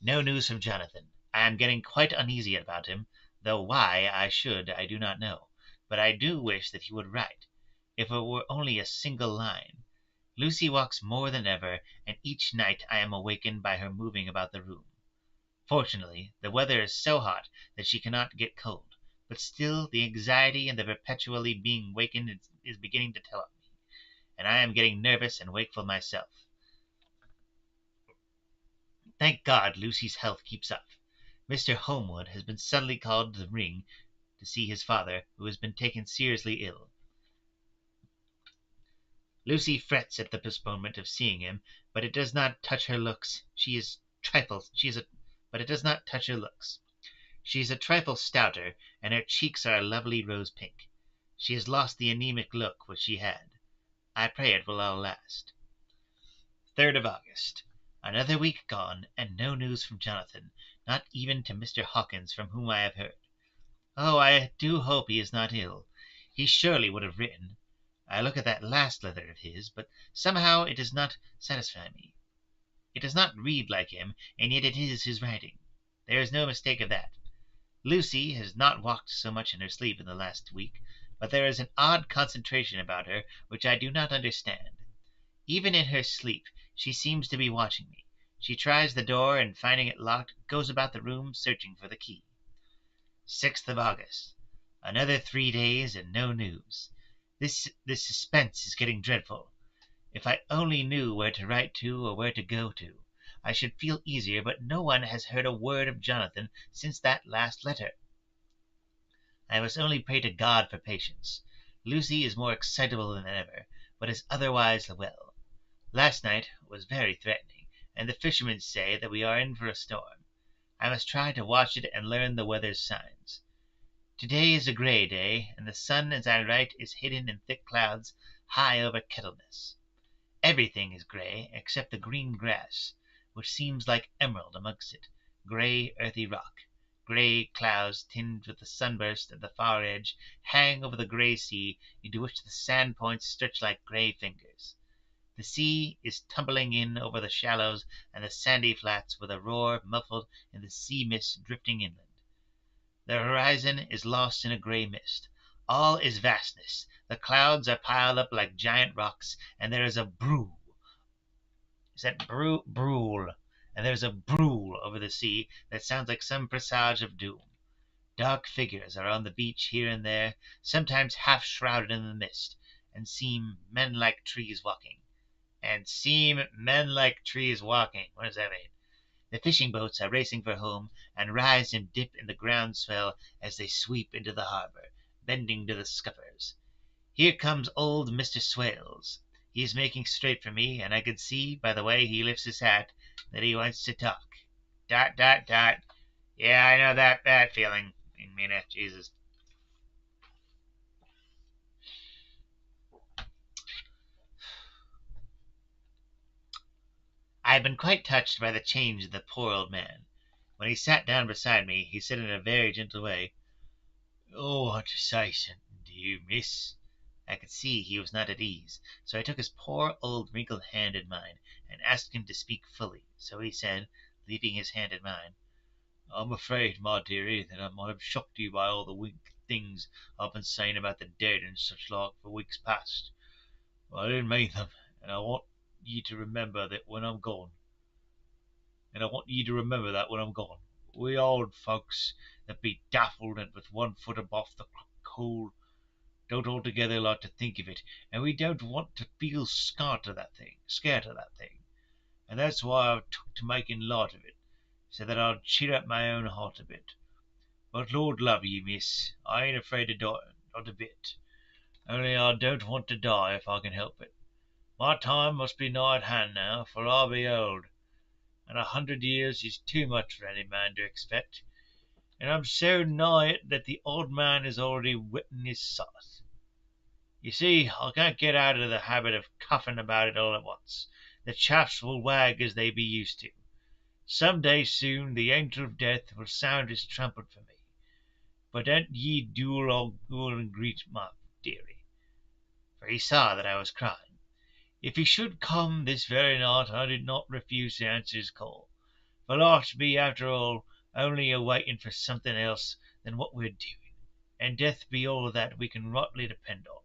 No news from Jonathan. I am getting quite uneasy about him, though why I should I do not know. But I do wish that he would write, if it were only a single line. Lucy walks more than ever, and each night I am awakened by her moving about the room. Fortunately, the weather is so hot that she cannot get cold, but still the anxiety and the perpetually being wakened is beginning to tell on me, and I am getting nervous and wakeful myself. Thank God, Lucy's health keeps up. Mr. Holmwood has been suddenly called to the Ring to see his father, who has been taken seriously ill. Lucy frets at the postponement of seeing him, but it does not touch her looks. But it does not touch her looks. She is a trifle stouter, and her cheeks are a lovely rose pink. She has lost the anemic look which she had. I pray it will all last. 3rd of August. Another week gone, and no news from Jonathan, not even to Mr. Hawkins, from whom I have heard. Oh, I do hope he is not ill. He surely would have written. I look at that last letter of his, but somehow it does not satisfy me. It does not read like him, and yet it is his writing. There is no mistake of that. Lucy has not walked so much in her sleep in the last week, but there is an odd concentration about her which I do not understand. Even in her sleep she seems to be watching me. She tries the door, and finding it locked, goes about the room searching for the key. 6th of August. Another 3 days and no news. This suspense is getting dreadful. If I only knew where to write to or where to go to, I should feel easier, but no one has heard a word of Jonathan since that last letter. I must only pray to God for patience. Lucy is more excitable than ever, but is otherwise well. Last night was very threatening, and the fishermen say that we are in for a storm. I must try to watch it and learn the weather's signs. To-day is a grey day, and the sun as I write is hidden in thick clouds high over Kettleness. Everything is grey except the green grass, which seems like emerald amongst it, grey earthy rock. Grey clouds, tinged with the sunburst at the far edge, hang over the grey sea, into which the sand points stretch like grey fingers. The sea is tumbling in over the shallows and the sandy flats with a roar muffled in the sea mist drifting inland. The horizon is lost in a grey mist. All is vastness. The clouds are piled up like giant rocks, and there is a brool. Is that brool? And there's a brool over the sea that sounds like some presage of doom. Dark figures are on the beach here and there, sometimes half shrouded in the mist, and seem men like trees walking. And seem men like trees walking. What does that mean? The fishing boats are racing for home, and rise and dip in the ground swell as they sweep into the harbor, bending to the scuppers. Here comes old Mr. Swales. He is making straight for me, and I can see, by the way he lifts his hat, that he wants to talk. Dot, dot, dot. Yeah, I know that feeling. Mina, Jesus. I had been quite touched by the change in the poor old man. When he sat down beside me, he said in a very gentle way, "I want to say something to you, miss." I could see he was not at ease, so I took his poor old wrinkled hand in mine, and asked him to speak fully. So he said, leaving his hand in mine, "I'm afraid, my dearie, that I might have shocked you by all the wicked things I've been saying about the dead and such like for weeks past. But I didn't mean them, and I want you to remember that when I'm gone. We old folks that be daffled and with one foot above the coal don't altogether like to think of it, and we don't want to feel scared of that thing, and that's why I've took to making light of it, so that I'll cheer up my own heart a bit. But Lord love ye, miss, I ain't afraid of dying, not a bit. Only I don't want to die if I can help it. My time must be nigh at hand now, for I be old, and 100 years is too much for any man to expect, and I'm so nigh it that the old man is already whetting his scythe. You see, I can't get out of the habit of coughing about it all at once. The chaps will wag as they be used to. Some day soon the angel of death will sound his trumpet for me. But don't ye duel or go and greet my dearie." For he saw that I was crying. "If he should come this very night, I did not refuse to answer his call. For life be, after all, only a waiting for something else than what we're doing, and death be all that we can rightly depend on.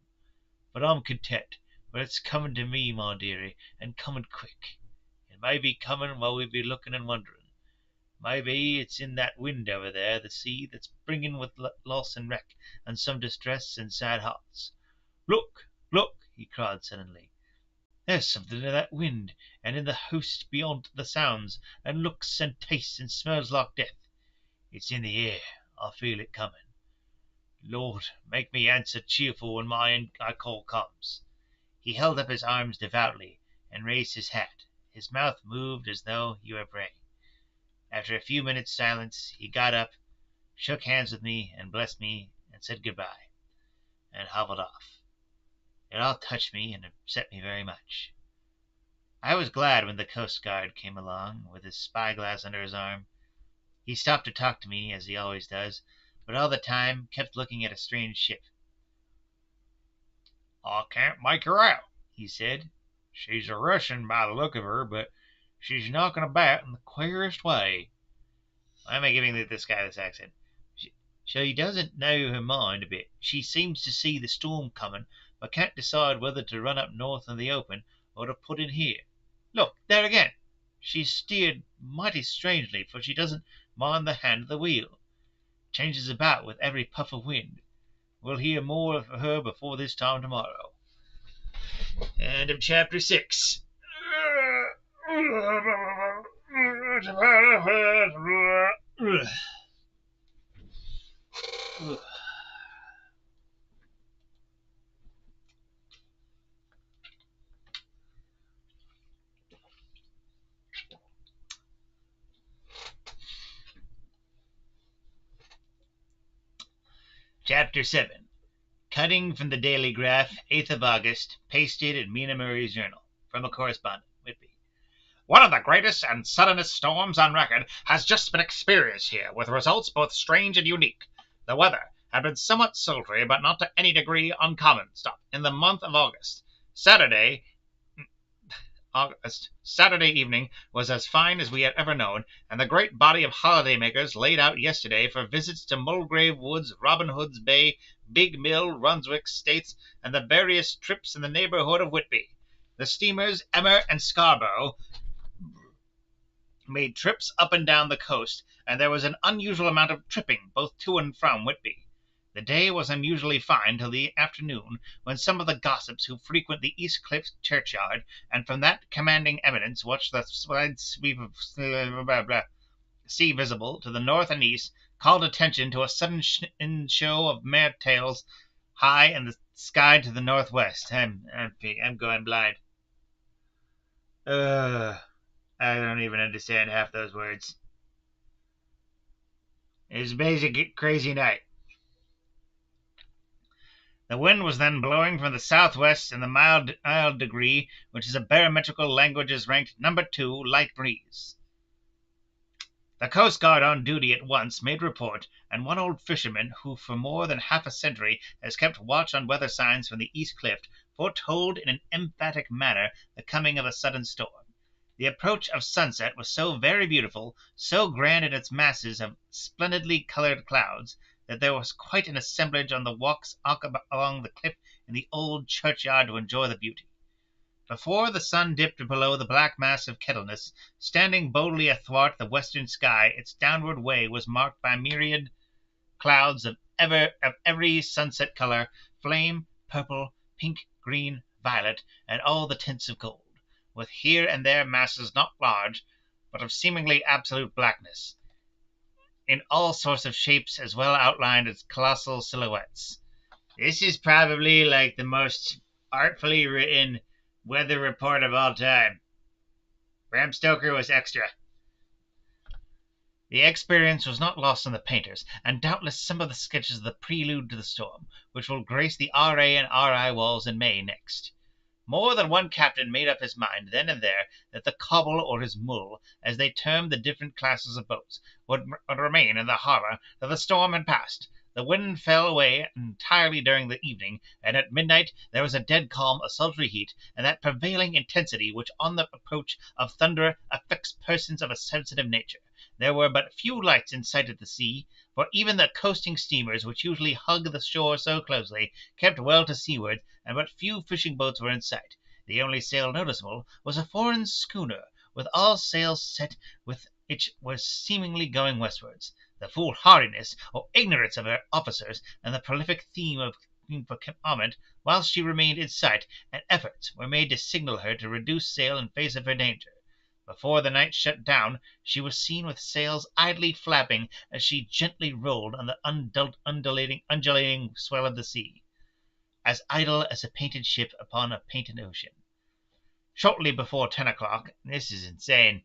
But I'm content, for it's coming to me, my dearie, and coming quick. It may be coming while we be looking and wondering. Maybe it's in that wind over there, the sea, that's bringing with loss and wreck, and some distress and sad hearts. Look, look!" he cried suddenly. "There's something in that wind, and in the host beyond the sounds, and looks and tastes and smells like death. It's in the air. I feel it coming. Lord, make me answer cheerful when my call comes." He held up his arms devoutly, and raised his hat. His mouth moved as though he were praying. After a few minutes' silence, he got up, shook hands with me, and blessed me, and said good-bye, and hobbled off. It all touched me, and upset me very much. I was glad when the coast guard came along, with his spyglass under his arm. He stopped to talk to me, as he always does, but all the time kept looking at a strange ship. "I can't make her out," he said. "She's a Russian by the look of her, but she's knocking about in the queerest way." Why am I giving this guy this accent? She doesn't know her mind a bit. She seems to see the storm coming, but can't decide whether to run up north in the open or to put in here. Look, there again! She's steered mighty strangely, for she doesn't mind the hand of the wheel. Changes about with every puff of wind. We'll hear more of her before this time tomorrow. End of chapter 6. Chapter 7. Cutting from the Daily Graph, 8th of August, pasted in Mina Murray's journal. From a correspondent, Whitby. One of the greatest and suddenest storms on record has just been experienced here, with results both strange and unique. The weather had been somewhat sultry, but not to any degree uncommon. In the month of Saturday evening was as fine as we had ever known, and the great body of holiday-makers laid out yesterday for visits to Mulgrave Woods, Robin Hood's Bay, Big Mill, Runswick States, and the various trips in the neighbourhood of Whitby. The steamers Emmer and Scarborough made trips up and down the coast, and there was an unusual amount of tripping both to and from Whitby. The day was unusually fine till the afternoon, when some of the gossips who frequent the East Cliff churchyard, and from that commanding eminence watch the wide sweep of sea visible to the north and east, called attention to a sudden show of mare tails high in the sky to the northwest. I'm going blind. I don't even understand half those words. It was a basic crazy night. The wind was then blowing from the southwest in the mild degree, which is a barometrical language is ranked number 2, light breeze. The coast guard on duty at once made report, and one old fisherman, who for more than half a century has kept watch on weather signs from the East Cliff, foretold in an emphatic manner the coming of a sudden storm. The approach of sunset was so very beautiful, so grand in its masses of splendidly coloured clouds, that there was quite an assemblage on the walks along the cliff in the old churchyard to enjoy the beauty. Before the sun dipped below the black mass of Kettleness, standing boldly athwart the western sky, its downward way was marked by myriad clouds of every sunset colour, flame, purple, pink, green, violet, and all the tints of gold, with here and there masses not large, but of seemingly absolute blackness, in all sorts of shapes as well outlined as colossal silhouettes. This is probably like the most artfully written weather report of all time. Bram Stoker was extra. The experience was not lost on the painters, and doubtless some of the sketches of the prelude to the storm, which will grace the R.A. and R.I. walls in May next. More than one captain made up his mind then and there that the cobble or his mull, as they termed the different classes of boats, would remain in the harbour till the storm had passed. The wind fell away entirely during the evening, and at midnight there was a dead calm, a sultry heat, and that prevailing intensity which on the approach of thunder affects persons of a sensitive nature. There were but few lights in sight at the sea, for even the coasting steamers, which usually hug the shore so closely, kept well to seaward, and but few fishing boats were in sight. The only sail noticeable was a foreign schooner, with all sails set, which was seemingly going westwards. The foolhardiness or ignorance of her officers, and the prolific theme for comment, whilst she remained in sight, and efforts were made to signal her to reduce sail in face of her danger. Before the night shut down, she was seen with sails idly flapping as she gently rolled on the undulating swell of the sea, as idle as a painted ship upon a painted ocean. Shortly before 10 o'clock, this is insane.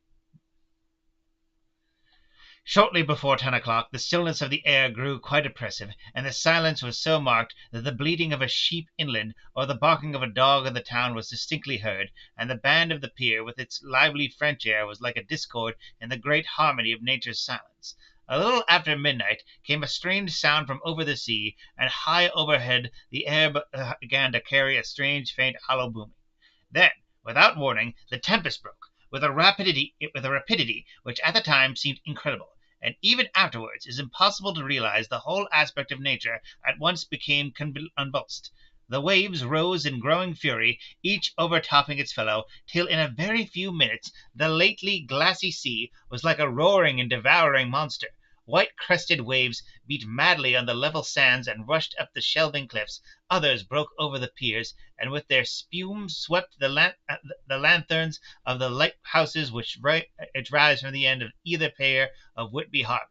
Shortly before 10 o'clock, the stillness of the air grew quite oppressive, and the silence was so marked that the bleating of a sheep inland or the barking of a dog in the town was distinctly heard, and the band of the pier, with its lively French air, was like a discord in the great harmony of nature's silence. A little after midnight came a strange sound from over the sea, and high overhead the air began to carry a strange, faint, hollow booming. Then, without warning, the tempest broke, with a rapidity which at the time seemed incredible, and even afterwards is impossible to realize. The whole aspect of nature at once became convulsed. The waves rose in growing fury, each overtopping its fellow, till in a very few minutes the lately glassy sea was like a roaring and devouring monster. White-crested waves beat madly on the level sands and rushed up the shelving cliffs. Others broke over the piers, and with their spume swept the lanthorns of the lighthouses which rise from the end of either pier of Whitby Harbour.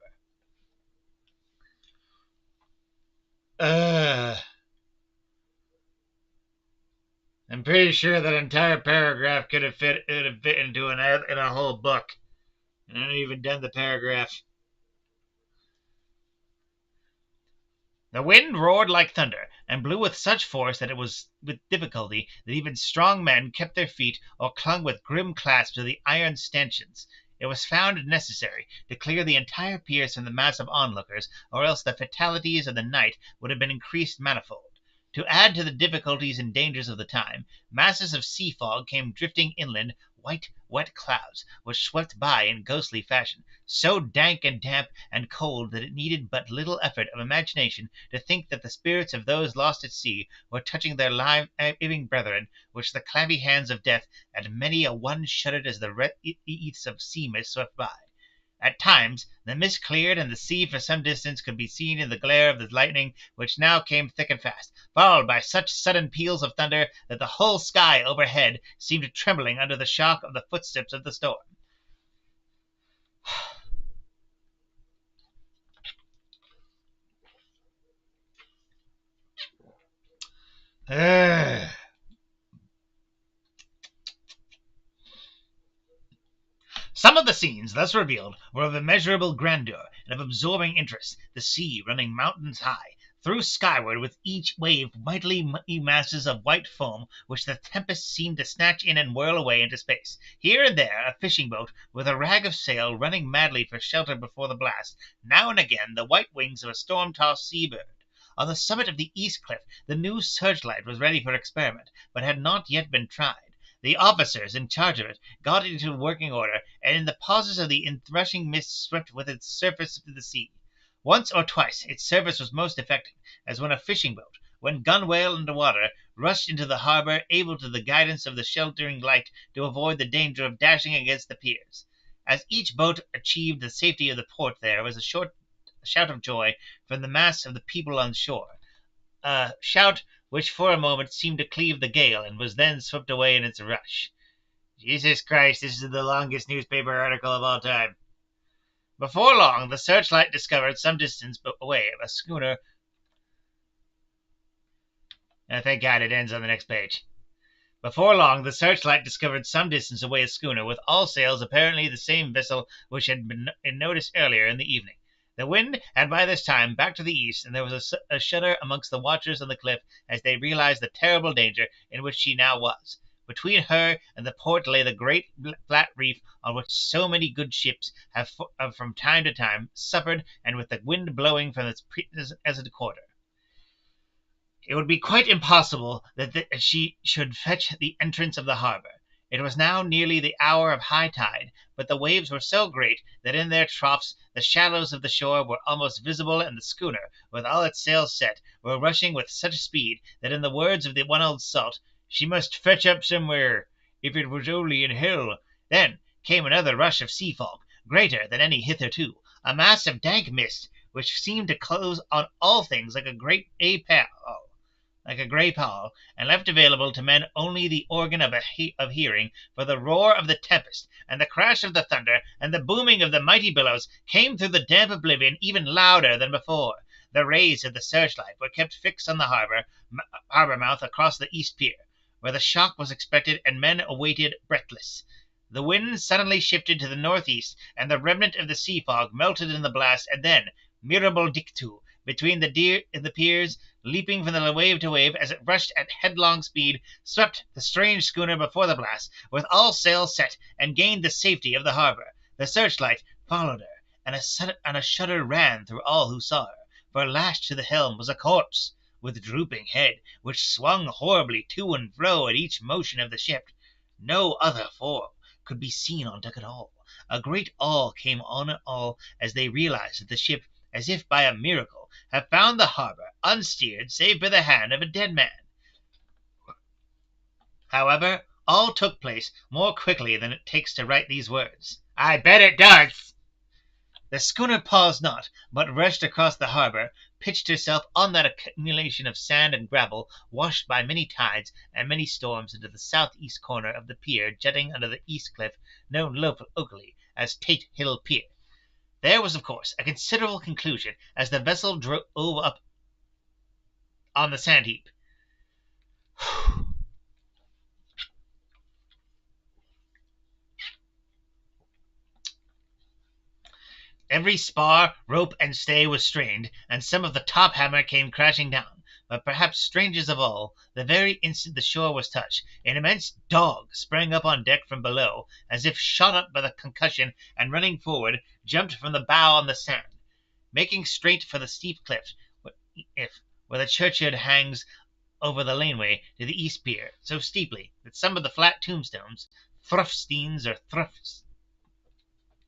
I'm pretty sure that entire paragraph could have fit into in a whole book. I haven't even done the paragraph. The wind roared like thunder. and blew with such force that it was with difficulty that even strong men kept their feet or clung with grim clasp to the iron stanchions. It was found necessary to clear the entire pier from the mass of onlookers, or else the fatalities of the night would have been increased manifold. To add to the difficulties and dangers of the time, masses of sea fog came drifting inland, white, wet clouds, which swept by in ghostly fashion, so dank and damp and cold that it needed but little effort of imagination to think that the spirits of those lost at sea were touching their living brethren, which the clammy hands of death, and many a one shuddered as the wreaths of sea mist swept by. At times the mist cleared, and the sea for some distance could be seen in the glare of the lightning, which now came thick and fast, followed by such sudden peals of thunder that the whole sky overhead seemed trembling under the shock of the footsteps of the storm. Some of the scenes thus revealed were of immeasurable grandeur and of absorbing interest, the sea running mountains high, threw skyward with each wave mighty masses of white foam, which the tempest seemed to snatch in and whirl away into space. Here and there a fishing boat with a rag of sail running madly for shelter before the blast, now and again the white wings of a storm-tossed sea-bird. On the summit of the east cliff the new searchlight was ready for experiment, but had not yet been tried. The officers in charge of it got it into working order, and in the pauses of the inrushing mist swept with its surface to the sea. Once or twice its service was most effective, as when a fishing boat, when gunwale under water, rushed into the harbour, able to the guidance of the sheltering light to avoid the danger of dashing against the piers. As each boat achieved the safety of the port there was a shout of joy from the mass of the people on shore, a shout which for a moment seemed to cleave the gale, and was then swept away in its rush. Jesus Christ, this is the longest newspaper article of all time. Before long, the searchlight discovered some distance away a schooner. Thank God it ends on the next page. Before long, the searchlight discovered some distance away a schooner with all sails, apparently the same vessel which had been noticed earlier in the evening. The wind had by this time backed to the east, and there was a shudder amongst the watchers on the cliff as they realized the terrible danger in which she now was. Between her and the port lay the great flat reef on which so many good ships have from time to time suffered, and with the wind blowing from its present quarter, it would be quite impossible that she should fetch the entrance of the harbour. It was now nearly the hour of high tide, but the waves were so great that in their troughs the shallows of the shore were almost visible, and the schooner, with all its sails set, were rushing with such speed that, in the words of the one old salt, she must fetch up somewhere, if it was only in hell. Then came another rush of sea fog, greater than any hitherto, a mass of dank mist, which seemed to close on all things like a grey pall, and left available to men only the organ of hearing, for the roar of the tempest, and the crash of the thunder, and the booming of the mighty billows came through the damp oblivion even louder than before. The rays of the searchlight were kept fixed on the harbour mouth across the east pier, where the shock was expected, and men awaited breathless. The wind suddenly shifted to the northeast, and the remnant of the sea fog melted in the blast, and then, mirabile dictu, between the piers, leaping from the wave to wave as it rushed at headlong speed, swept the strange schooner before the blast, with all sails set, and gained the safety of the harbour. The searchlight followed her, and a shudder ran through all who saw her, for lashed to the helm was a corpse, with drooping head, which swung horribly to and fro at each motion of the ship. No other form could be seen on deck at all. A great awe came on all as they realized that the ship, as if by a miracle, had found the harbour unsteered save by the hand of a dead man. However, all took place more quickly than it takes to write these words. I bet it does! The schooner paused not, but rushed across the harbour, pitched herself on that accumulation of sand and gravel, washed by many tides and many storms, into the south-east corner of the pier jutting under the east cliff, known locally as Tate Hill Pier. There was, of course, a considerable confusion as the vessel drove up on the sand heap. Every spar, rope, and stay was strained, and some of the top hammer came crashing down. but perhaps strangest of all, the very instant the shore was touched, an immense dog sprang up on deck from below, as if shot up by the concussion, and running forward, jumped from the bow on the sand, making straight for the steep cliff where the churchyard hangs over the laneway to the east pier, so steeply that some of the flat tombstones, thruffsteins or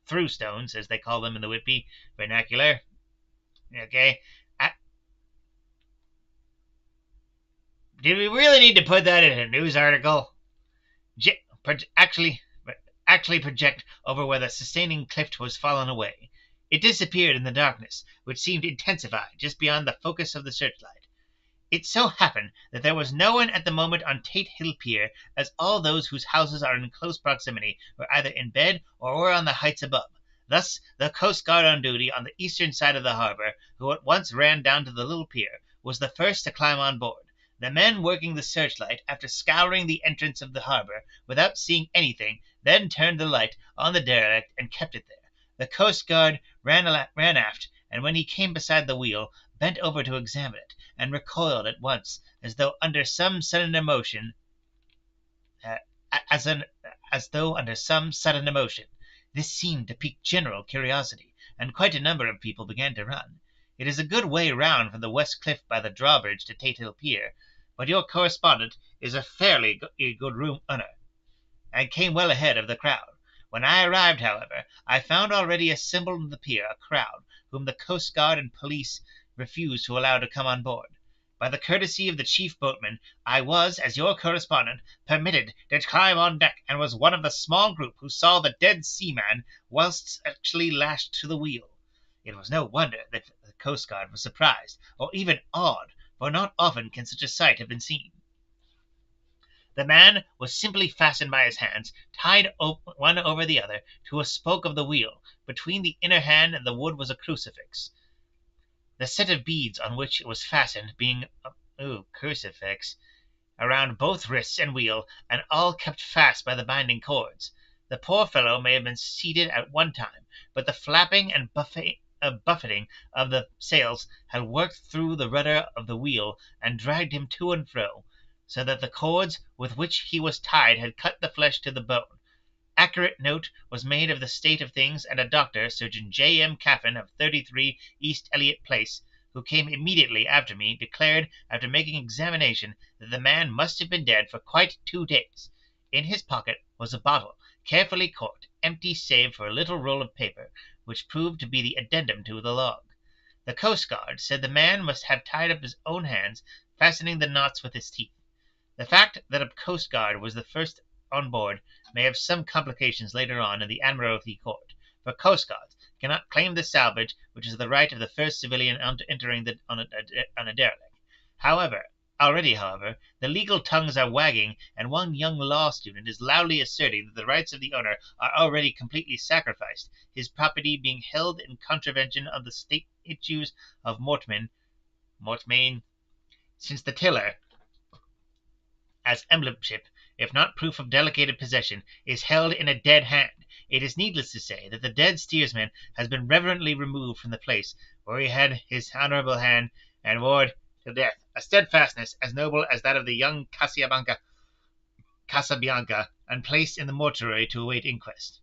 throughstones, as they call them in the Whitby vernacular, okay. Did we really need to put that in a news article? Actually, project over where the sustaining cliff was fallen away. It disappeared in the darkness, which seemed intensified just beyond the focus of the searchlight. It so happened that there was no one at the moment on Tate Hill Pier, as all those whose houses are in close proximity were either in bed or were on the heights above. Thus, the coast guard on duty on the eastern side of the harbour, who at once ran down to the little pier, was the first to climb on board. The men working the searchlight, after scouring the entrance of the harbour without seeing anything, then turned the light on the derelict and kept it there. The coast guard ran aft, and when he came beside the wheel, bent over to examine it, and recoiled at once, as though under some sudden emotion. This seemed to pique general curiosity, and quite a number of people began to run. It is a good way round from the west cliff by the drawbridge to Tate Hill Pier, but your correspondent is a fairly good runner, and came well ahead of the crowd. When I arrived, however, I found already assembled on the pier a crowd whom the coast guard and police refused to allow to come on board. By the courtesy of the chief boatman, I was, as your correspondent, permitted to climb on deck, and was one of the small group who saw the dead seaman whilst actually lashed to the wheel. It was no wonder that the coast guard was surprised, or even awed, for not often can such a sight have been seen. The man was simply fastened by his hands, tied one over the other, to a spoke of the wheel. Between the inner hand and the wood was a crucifix, the set of beads on which it was fastened being crucifix around both wrists and wheel, and all kept fast by the binding cords. The poor fellow may have been seated at one time, but the flapping and buffeting of the sails had worked through the rudder of the wheel and dragged him to and fro, so that the cords with which he was tied had cut the flesh to the bone. Accurate note was made of the state of things, and a doctor, Surgeon J. M. Caffin, of 33 East Elliot Place, who came immediately after me, declared, after making examination, that the man must have been dead for quite 2 days. In his pocket was a bottle, carefully corked, empty save for a little roll of paper, which proved to be the addendum to the log. The coast guard said the man must have tied up his own hands, fastening the knots with his teeth. The fact that a coast guard was the first on board may have some complications later on in the Admiralty Court, for coast guards cannot claim the salvage which is the right of the first civilian entering on a derelict. Already, however, the legal tongues are wagging, and one young law student is loudly asserting that the rights of the owner are already completely sacrificed, his property being held in contravention of the statutes of mortmain, since the tiller, as emblemship, if not proof of delegated possession, is held in a dead hand. It is needless to say that the dead steersman has been reverently removed from the place where he had his honourable hand, and moored till death, a steadfastness as noble as that of the young Casabianca, and placed in the mortuary to await inquest.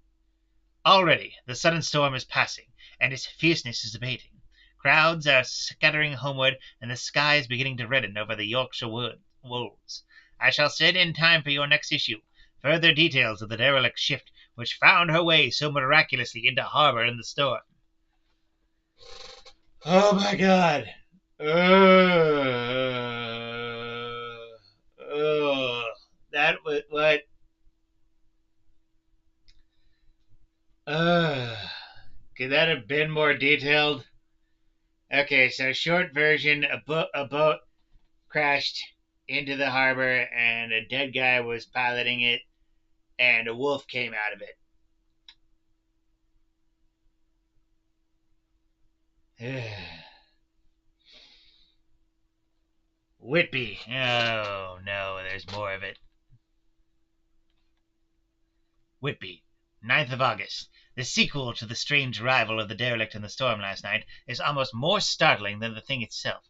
Already the sudden storm is passing, and its fierceness is abating. Crowds are scattering homeward, and the sky is beginning to redden over the Yorkshire wolds. I shall send in time for your next issue further details of the derelict ship which found her way so miraculously into harbour in the storm. Oh my God! That was what? Could that have been more detailed? Okay, so short version: a boat crashed into the harbor, and a dead guy was piloting it, and a wolf came out of it. Whitby. Oh, no, there's more of it. Whitby, 9th of August. The sequel to the strange arrival of the derelict in the storm last night is almost more startling than the thing itself.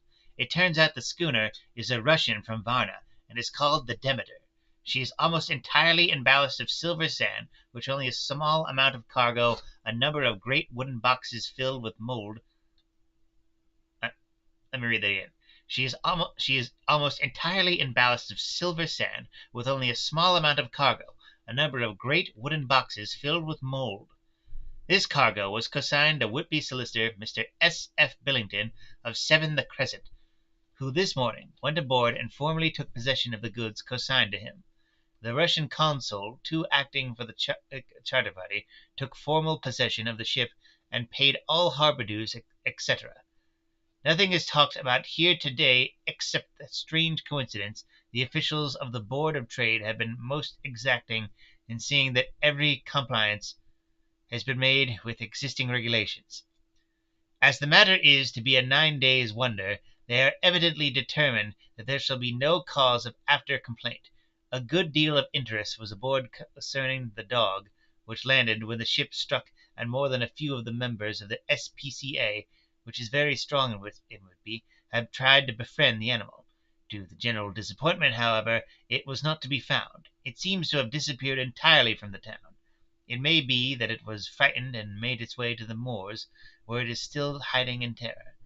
It turns out the schooner is a Russian from Varna, and is called the Demeter. She is almost entirely in ballast of silver sand, with only a small amount of cargo, a number of great wooden boxes filled with mold. Let me read that again. She is almost entirely in ballast of silver sand, with only a small amount of cargo, a number of great wooden boxes filled with mold. This cargo was consigned to Whitby solicitor Mr. S. F. Billington, of 7 the Crescent, who this morning went aboard and formally took possession of the goods consigned to him. The Russian consul, too, acting for the charter party, took formal possession of the ship and paid all harbor dues, etc. Nothing is talked about here today except the strange coincidence. The officials of the Board of Trade have been most exacting in seeing that every compliance has been made with existing regulations. As the matter is to be a 9 days' wonder, they are evidently determined that there shall be no cause of after complaint. A good deal of interest was aboard concerning the dog, which landed when the ship struck, and more than a few of the members of the S.P.C.A., which is very strong in Whitby, have tried to befriend the animal. To the general disappointment, however, it was not to be found. It seems to have disappeared entirely from the town. It may be that it was frightened and made its way to the moors, where it is still hiding in terror.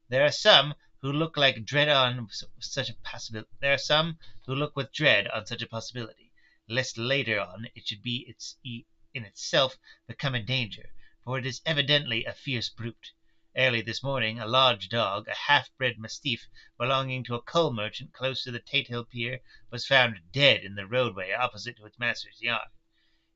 There are some who look with dread on such a possibility, lest later on it should be in itself become a danger, for it is evidently a fierce brute. Early this morning a large dog, a half-bred mastiff belonging to a coal merchant close to the Tate Hill pier, was found dead in the roadway opposite to its master's yard.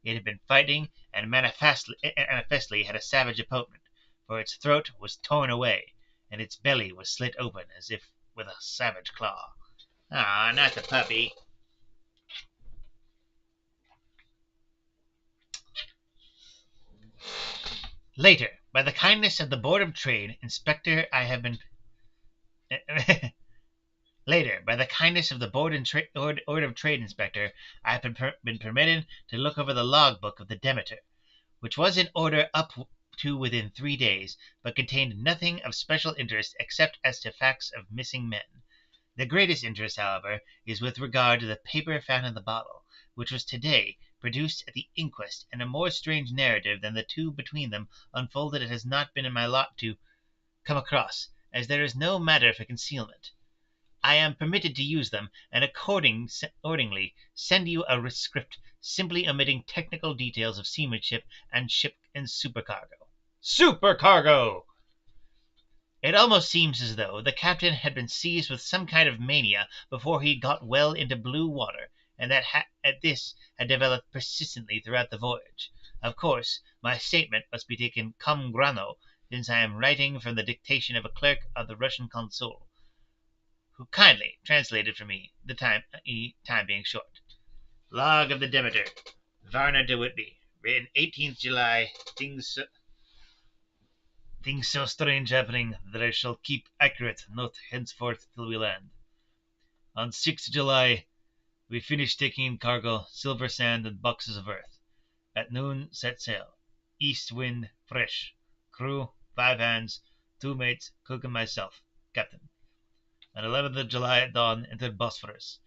It had been fighting, and manifestly had a savage opponent, for its throat was torn away, and its belly was slit open as if with a savage claw. Ah, not the puppy. Later, by the kindness of the Board of Trade Inspector, I have been Later, by the kindness of the Board of Trade Inspector, I have been permitted to look over the logbook of the Demeter, which was in order up to within 3 days, but contained nothing of special interest except as to facts of missing men. The greatest interest, however, is with regard to the paper found in the bottle, which was to-day produced at the inquest, and a more strange narrative than the two between them unfolded it has not been in my lot to come across, as there is no matter for concealment. I am permitted to use them, and accordingly send you a rescript, simply omitting technical details of seamanship and ship and supercargo. Supercargo! It almost seems as though the captain had been seized with some kind of mania before he got well into blue water, and that this had developed persistently throughout the voyage. Of course, my statement must be taken cum grano, since I am writing from the dictation of a clerk of the Russian consul, who kindly translated for me, the time being short. Log of the Demeter, Varna to Whitby, written 18th July. Things so strange happening that I shall keep accurate note henceforth till we land. On 6th July, we finished taking in cargo, silver sand, and boxes of earth. At noon, set sail. East wind, fresh. Crew, 5 hands, 2 mates, cook and myself, captain. On 11th of July at dawn, entered Bosphorus.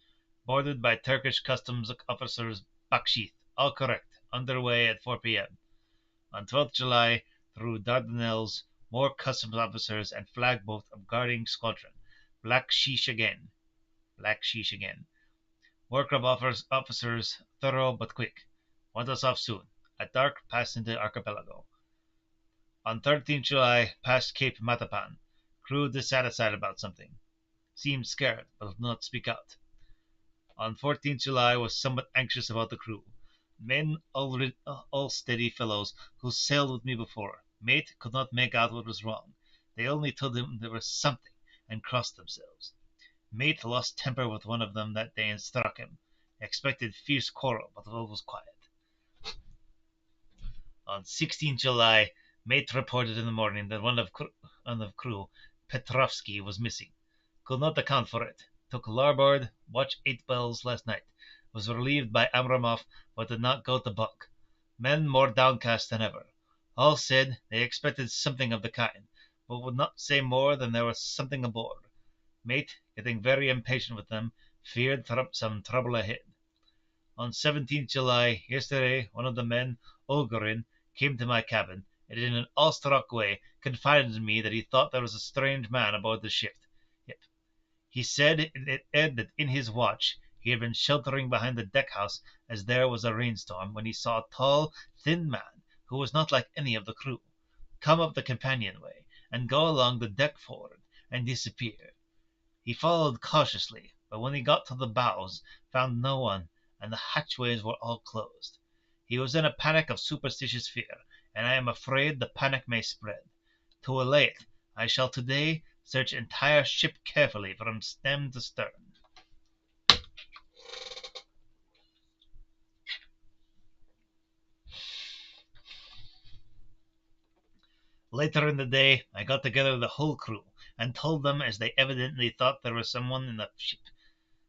Boarded by Turkish customs officers Baksheath, all correct, under way at 4 p.m. On 12th July, through Dardanelles, more customs officers and flag boat of guarding squadron. Black sheesh again. More club officers, thorough but quick. Want us off soon. At dark, passed into archipelago. On 13th July, passed Cape Matapan. Crew dissatisfied about something. Seemed scared, but did not speak out. On 14th July, was somewhat anxious about the crew. Men all steady fellows who sailed with me before. Mate could not make out what was wrong. They only told him there was something, and crossed themselves. Mate lost temper with one of them that day and struck him. Expected fierce quarrel, but all was quiet. On 16th July, Mate reported in the morning that one of crew, Petrovsky, was missing. Could not account for it. Took larboard, watch 8 bells last night. Was relieved by Amramov, but did not go to bunk. Men more downcast than ever. All said they expected something of the kind, but would not say more than there was something aboard. Mate, getting very impatient with them, feared some trouble ahead. On 17th July, yesterday, one of the men, Olgorin, came to my cabin, and in an awestruck way confided in me that he thought there was a strange man aboard the ship. Yep. He said that in his watch he had been sheltering behind the deck house as there was a rainstorm, when he saw a tall, thin man, who was not like any of the crew, come up the companionway and go along the deck forward and disappear. He followed cautiously, but when he got to the bows found no one, and the hatchways were all closed. He was in a panic of superstitious fear, and I am afraid the panic may spread. To allay it, I shall today search entire ship carefully from stem to stern. Later in the day I got together the whole crew, and told them, as they evidently thought there was someone in the ship,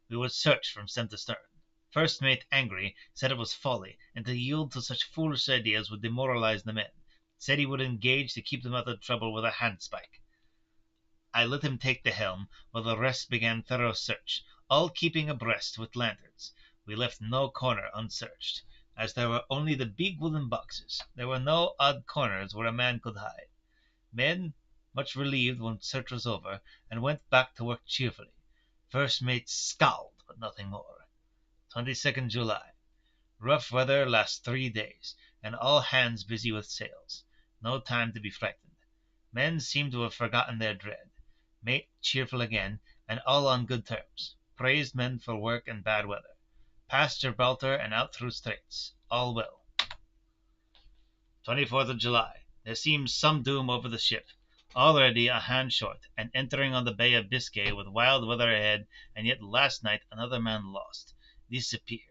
we would search from stem to stern. First mate, angry, said it was folly, and to yield to such foolish ideas would demoralize the men. Said he would engage to keep them out of trouble with a handspike. I let him take the helm, while the rest began thorough search, all keeping abreast with lanterns. We left no corner unsearched. As there were only the big wooden boxes, there were no odd corners where a man could hide. Men, much relieved when search was over, and went back to work cheerfully. First mate scowled, but nothing more. 22nd July. Rough weather last 3 days, and all hands busy with sails. No time to be frightened. Men seem to have forgotten their dread. Mate cheerful again, and all on good terms. Praised men for work and bad weather. Past Gibraltar and out through Straits. All well. 24th of July. There seems some doom over the ship. Already a hand short, and entering on the Bay of Biscay with wild weather ahead, and yet last night another man lost. Disappeared.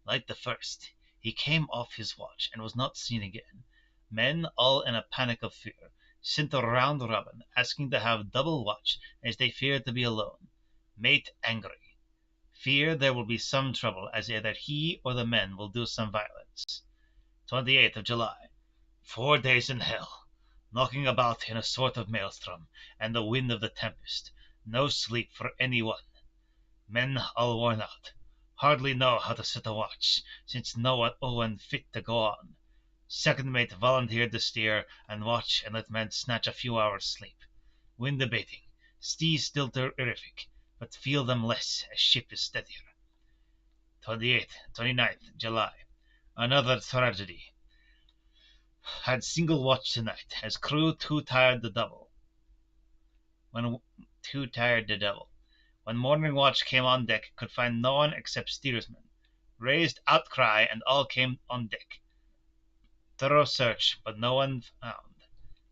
Like the first, he came off his watch, and was not seen again. Men, all in a panic of fear, sent a round robin, asking to have double watch, as they feared to be alone. Mate angry. Fear there will be some trouble, as either he or the men will do some violence. 28th of July. 4 days in hell, knocking about in a sort of maelstrom, and the wind of the tempest. No sleep for any one. Men all worn out. Hardly know how to set a watch, since no one fit to go on. Second mate volunteered to steer and watch and let men snatch a few hours' sleep. Wind abating. Seas still terrific, but feel them less as ship is steadier. 29th July. Another tragedy. Had single watch tonight, as crew too tired to double. When morning watch came on deck, could find no one except steersman. Raised outcry, and all came on deck. Thorough search, but no one found.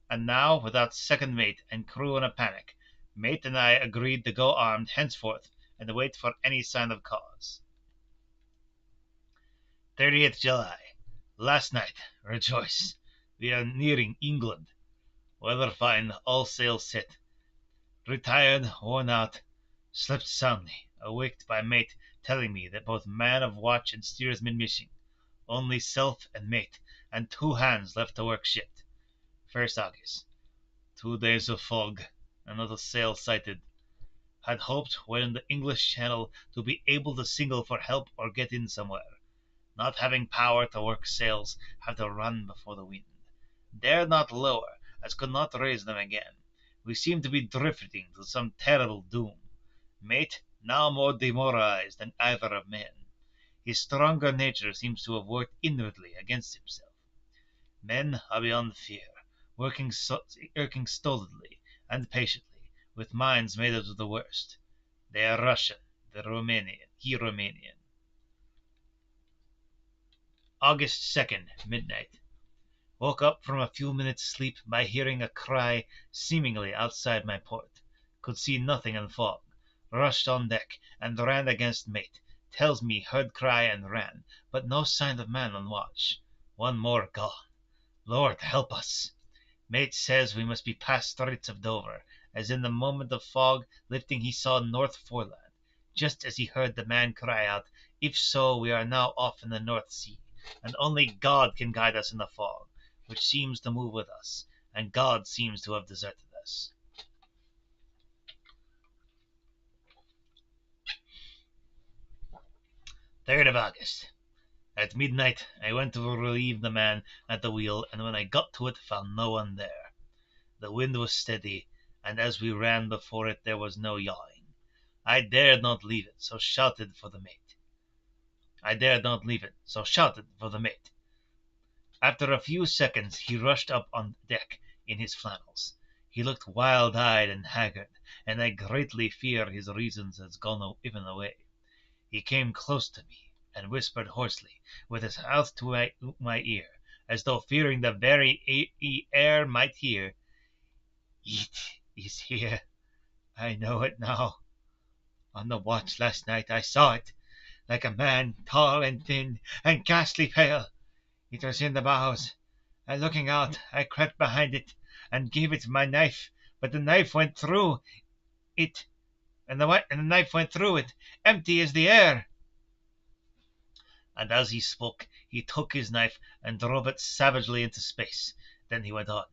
And now, without second mate, and crew in a panic, mate and I agreed to go armed henceforth, and wait for any sign of cause. 30th July. Last night. Rejoice. We are nearing England. Weather fine, all sails set. Retired, worn out, slept soundly, awaked by mate telling me that both man of watch and steersman missing. Only self and mate, and 2 hands left to work ship. 1st August. 2 days of fog, and not a sail sighted. Had hoped, when in the English Channel, to be able to signal for help or get in somewhere. Not having power to work sails, have to run before the wind. Dare not lower, as could not raise them again. We seem to be drifting to some terrible doom. Mate, now more demoralized than either of men. His stronger nature seems to have worked inwardly against himself. Men are beyond fear, working stolidly and patiently, with minds made of the worst. They are Russian, he Romanian. August 2nd, midnight. Woke up from a few minutes' sleep by hearing a cry seemingly outside my port. Could see nothing in fog. Rushed on deck, and ran against mate. Tells me heard cry and ran, but no sign of man on watch. One more gone. Lord help us! Mate says we must be past Straits of Dover, as in the moment of fog lifting he saw North Foreland, just as he heard the man cry out, if so, we are now off in the North Sea, and only God can guide us in the fog, which seems to move with us, and God seems to have deserted us. 3rd of August. At midnight I went to relieve the man at the wheel, and when I got to it found no one there. The wind was steady, and as we ran before it there was no yawing. I dared not leave it, so shouted for the mate. After a few seconds he rushed up on deck in his flannels. He looked wild-eyed and haggard, and I greatly fear his reason has gone even away. He came close to me and whispered hoarsely, with his mouth to my ear, as though fearing the very air might hear, "It is here. I know it now. On the watch last night I saw it, like a man, tall and thin and ghastly pale. It was in the bows, and looking out I crept behind it and gave it my knife, but the knife went through it, empty as the air." And as he spoke he took his knife and drove it savagely into space. Then he went on,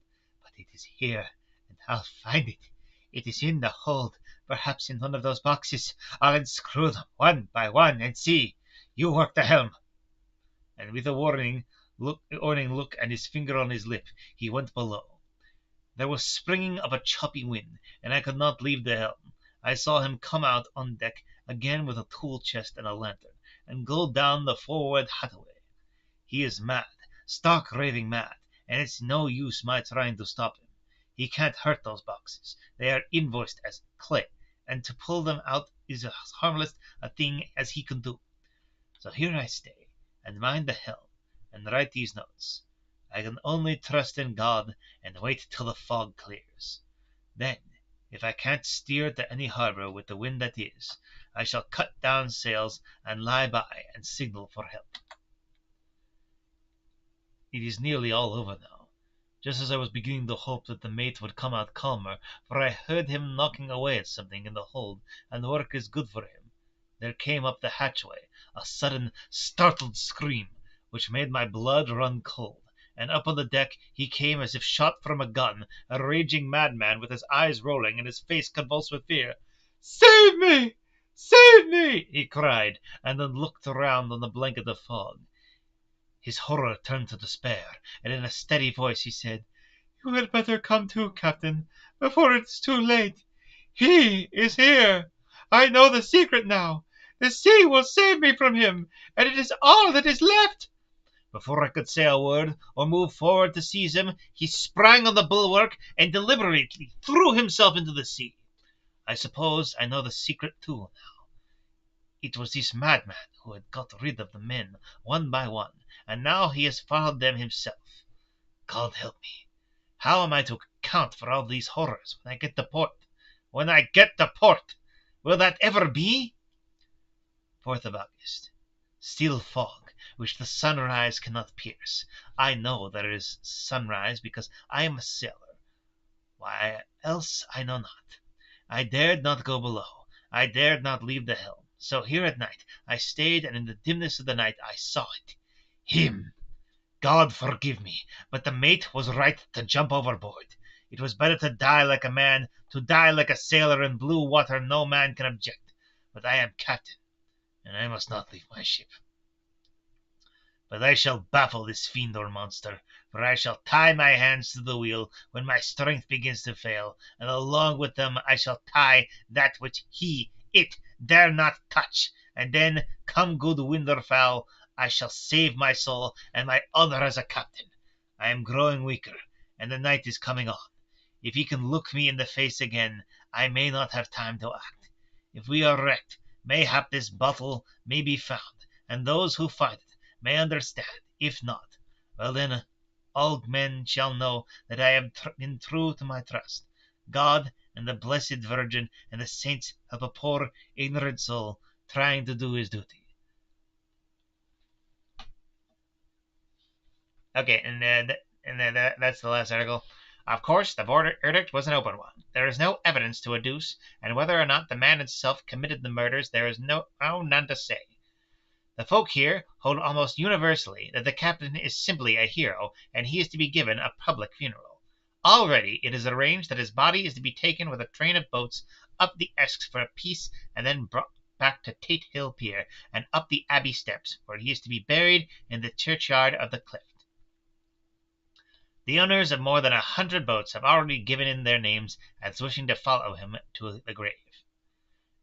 "But it is here, and I'll find it. It is in the hold, perhaps in one of those boxes. I'll unscrew them one by one, and see. You work the helm." And with a warning look and his finger on his lip, he went below. There was springing of a choppy wind, and I could not leave the helm. I saw him come out on deck again with a tool chest and a lantern, and go down the forward hatchway. He is mad, stark raving mad, and it's no use my trying to stop him. He can't hurt those boxes. They are invoiced as clay, and to pull them out is as harmless a thing as he can do. So here I stay, and mind the helm, and write these notes. I can only trust in God and wait till the fog clears. Then, if I can't steer to any harbour with the wind that is, I shall cut down sails and lie by and signal for help. It is nearly all over now, just as I was beginning to hope that the mate would come out calmer, for I heard him knocking away at something in the hold, and work is good for him. There came up the hatchway a sudden, startled scream, which made my blood run cold, and up on the deck he came as if shot from a gun, a raging madman, with his eyes rolling and his face convulsed with fear. "Save me! Save me!" he cried, and then looked around on the blanket of fog. His horror turned to despair, and in a steady voice he said, "You had better come to, Captain, before it is too late. He is here. I know the secret now. The sea will save me from him, and it is all that is left." Before I could say a word or move forward to seize him, he sprang on the bulwark and deliberately threw himself into the sea. I suppose I know the secret too now. It was this madman who had got rid of the men one by one, and now he has followed them himself. God help me! How am I to account for all these horrors when I get to port? When I get to port! Will that ever be? 4th of August. Still fog, which the sunrise cannot pierce. I know there is sunrise because I am a sailor. Why else I know not. I dared not go below. I dared not leave the helm. So here at night I stayed, and in the dimness of the night I saw it. Him! God forgive me, but the mate was right to jump overboard. It was better to die like a man, to die like a sailor in blue water no man can object. But I am captain, and I must not leave my ship. But I shall baffle this fiend or monster, for I shall tie my hands to the wheel when my strength begins to fail, and along with them I shall tie that which it dare not touch, and then, come good wind or foul, I shall save my soul and my honour as a captain. I am growing weaker, and the night is coming on. If he can look me in the face again, I may not have time to act. If we are wrecked, mayhap this bottle may be found, and those who find it may understand. If not, well then, all men shall know that I have been true to my trust. God and the Blessed Virgin and the saints help a poor, ignorant soul trying to do his duty. Okay, and that's the last article. Of course, the verdict was an open one. There is no evidence to adduce, and whether or not the man himself committed the murders, there is none to say. The folk here hold almost universally that the captain is simply a hero, and he is to be given a public funeral. Already it is arranged that his body is to be taken with a train of boats up the Esk for a peace, and then brought back to Tate Hill Pier and up the Abbey steps, where he is to be buried in the churchyard of the cliff. The owners of more than 100 boats have already given in their names as wishing to follow him to the grave.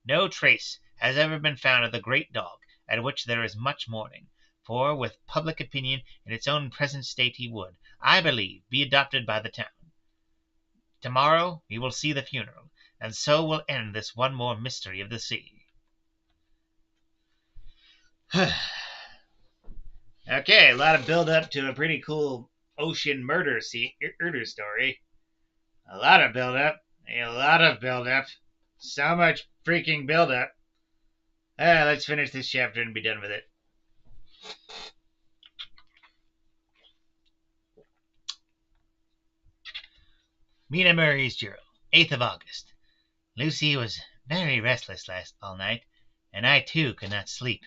No trace has ever been found of the great dog, at which there is much mourning, for with public opinion in its own present state he would, I believe, be adopted by the town. Tomorrow we will see the funeral, and so will end this one more mystery of the sea. Okay, a lot of build up to a pretty cool ocean murder story. A lot of build up. So much freaking build up. Let's finish this chapter and be done with it. Mina Murray's Journal, 8th of August. Lucy was very restless all night, and I too could not sleep.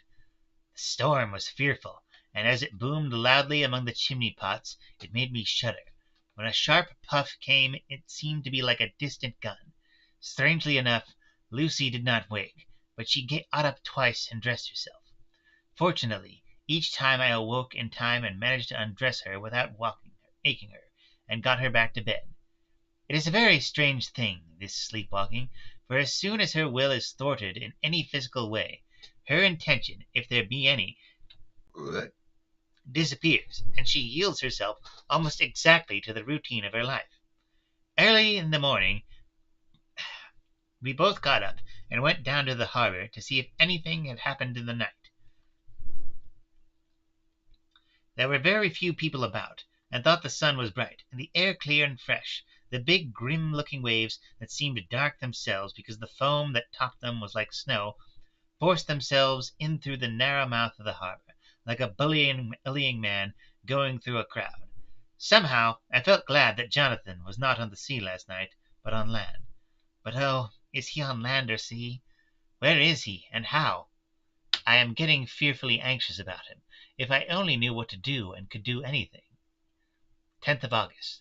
The storm was fearful, and as it boomed loudly among the chimney pots, it made me shudder. When a sharp puff came, it seemed to be like a distant gun. Strangely enough, Lucy did not wake, but she got up twice and dressed herself. Fortunately, each time I awoke in time and managed to undress her without waking her, and got her back to bed. It is a very strange thing, this sleepwalking, for as soon as her will is thwarted in any physical way, her intention, if there be any, disappears, and she yields herself almost exactly to the routine of her life. Early in the morning, we both got up and went down to the harbor to see if anything had happened in the night. There were very few people about, and thought the sun was bright, and the air clear and fresh. The big, grim-looking waves that seemed dark themselves because the foam that topped them was like snow, forced themselves in through the narrow mouth of the harbor, like a bullying man going through a crowd. Somehow I felt glad that Jonathan was not on the sea last night, but on land. But oh, is he on land or sea? Where is he, and how? I am getting fearfully anxious about him. If I only knew what to do and could do anything. 10th of August.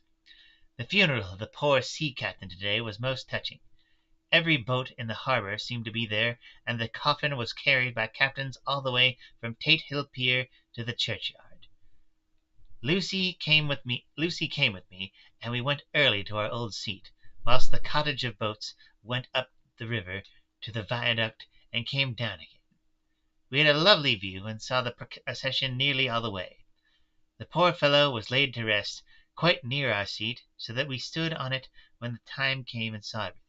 The funeral of the poor sea captain today was most touching. Every boat in the harbor seemed to be there, and the coffin was carried by captains all the way from Tate Hill Pier to the churchyard. Lucy came with me, and we went early to our old seat, whilst the cottage of boats went up the river to the viaduct and came down again. We had a lovely view, and saw the procession nearly all the way. The poor fellow was laid to rest quite near our seat, so that we stood on it when the time came and saw everything.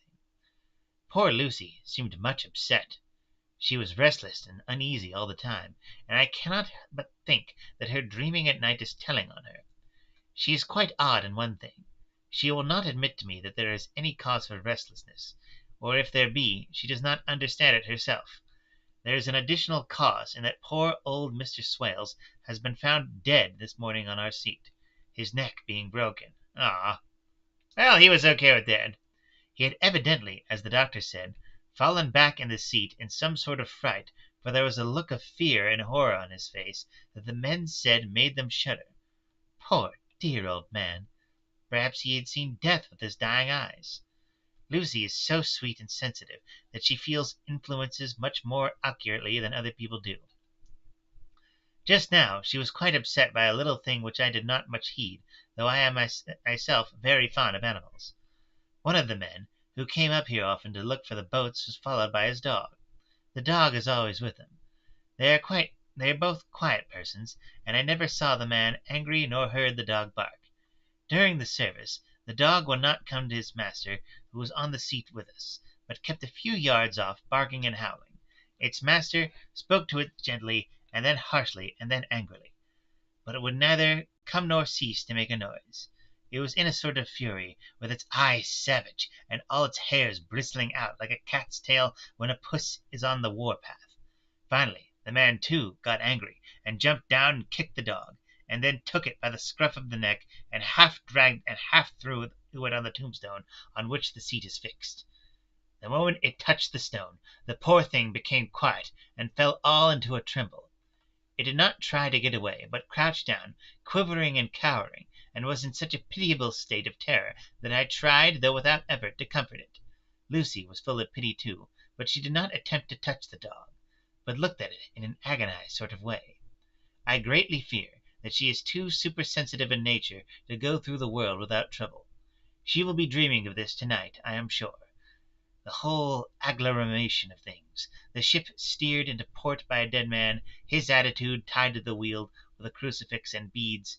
Poor Lucy seemed much upset. She was restless and uneasy all the time, and I cannot but think that her dreaming at night is telling on her. She is quite odd in one thing. She will not admit to me that there is any cause for restlessness, or if there be, she does not understand it herself. There is an additional cause in that poor old Mr. Swales has been found dead this morning on our seat, his neck being broken. Ah! Well, he was okay with that. He had evidently, as the doctor said, fallen back in the seat in some sort of fright, for there was a look of fear and horror on his face that the men said made them shudder. Poor dear old man! Perhaps he had seen death with his dying eyes. Lucy is so sweet and sensitive that she feels influences much more accurately than other people do. Just now she was quite upset by a little thing which I did not much heed, though I am myself very fond of animals. One of the men, who came up here often to look for the boats, was followed by his dog. The dog is always with him. They are both quiet persons, and I never saw the man angry nor heard the dog bark. During the service the dog would not come to his master, who was on the seat with us, but kept a few yards off, barking and howling. Its master spoke to it gently, and then harshly, and then angrily. But it would neither come nor cease to make a noise. It was in a sort of fury, with its eyes savage, and all its hairs bristling out like a cat's tail when a puss is on the war-path. Finally the man, too, got angry, and jumped down and kicked the dog, and then took it by the scruff of the neck, and half dragged and half threw it on the tombstone on which the seat is fixed. The moment it touched the stone, the poor thing became quiet, and fell all into a tremble. It did not try to get away, but crouched down, quivering and cowering, and was in such a pitiable state of terror that I tried, though without effort, to comfort it. Lucy was full of pity too, but she did not attempt to touch the dog, but looked at it in an agonized sort of way. I greatly fear that she is too supersensitive a nature to go through the world without trouble. She will be dreaming of this tonight, I am sure. The whole agglomeration of things, the ship steered into port by a dead man, his attitude tied to the wheel with a crucifix and beads,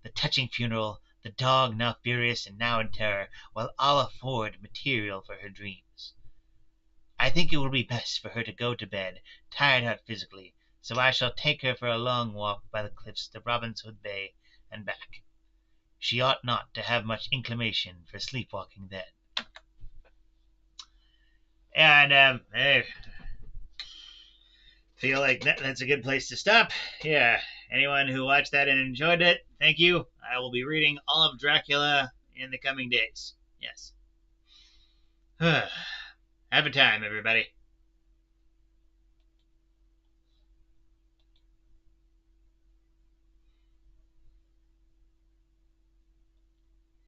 the touching funeral, the dog now furious and now in terror, will all afford material for her dreams. I think it will be best for her to go to bed, tired out physically, so I shall take her for a long walk by the cliffs to Robin's Bay and back. She ought not to have much inclination for sleepwalking then. And I feel like that's a good place to stop. Yeah, anyone who watched that and enjoyed it, thank you. I will be reading all of Dracula in the coming days. Yes. Have a time, everybody.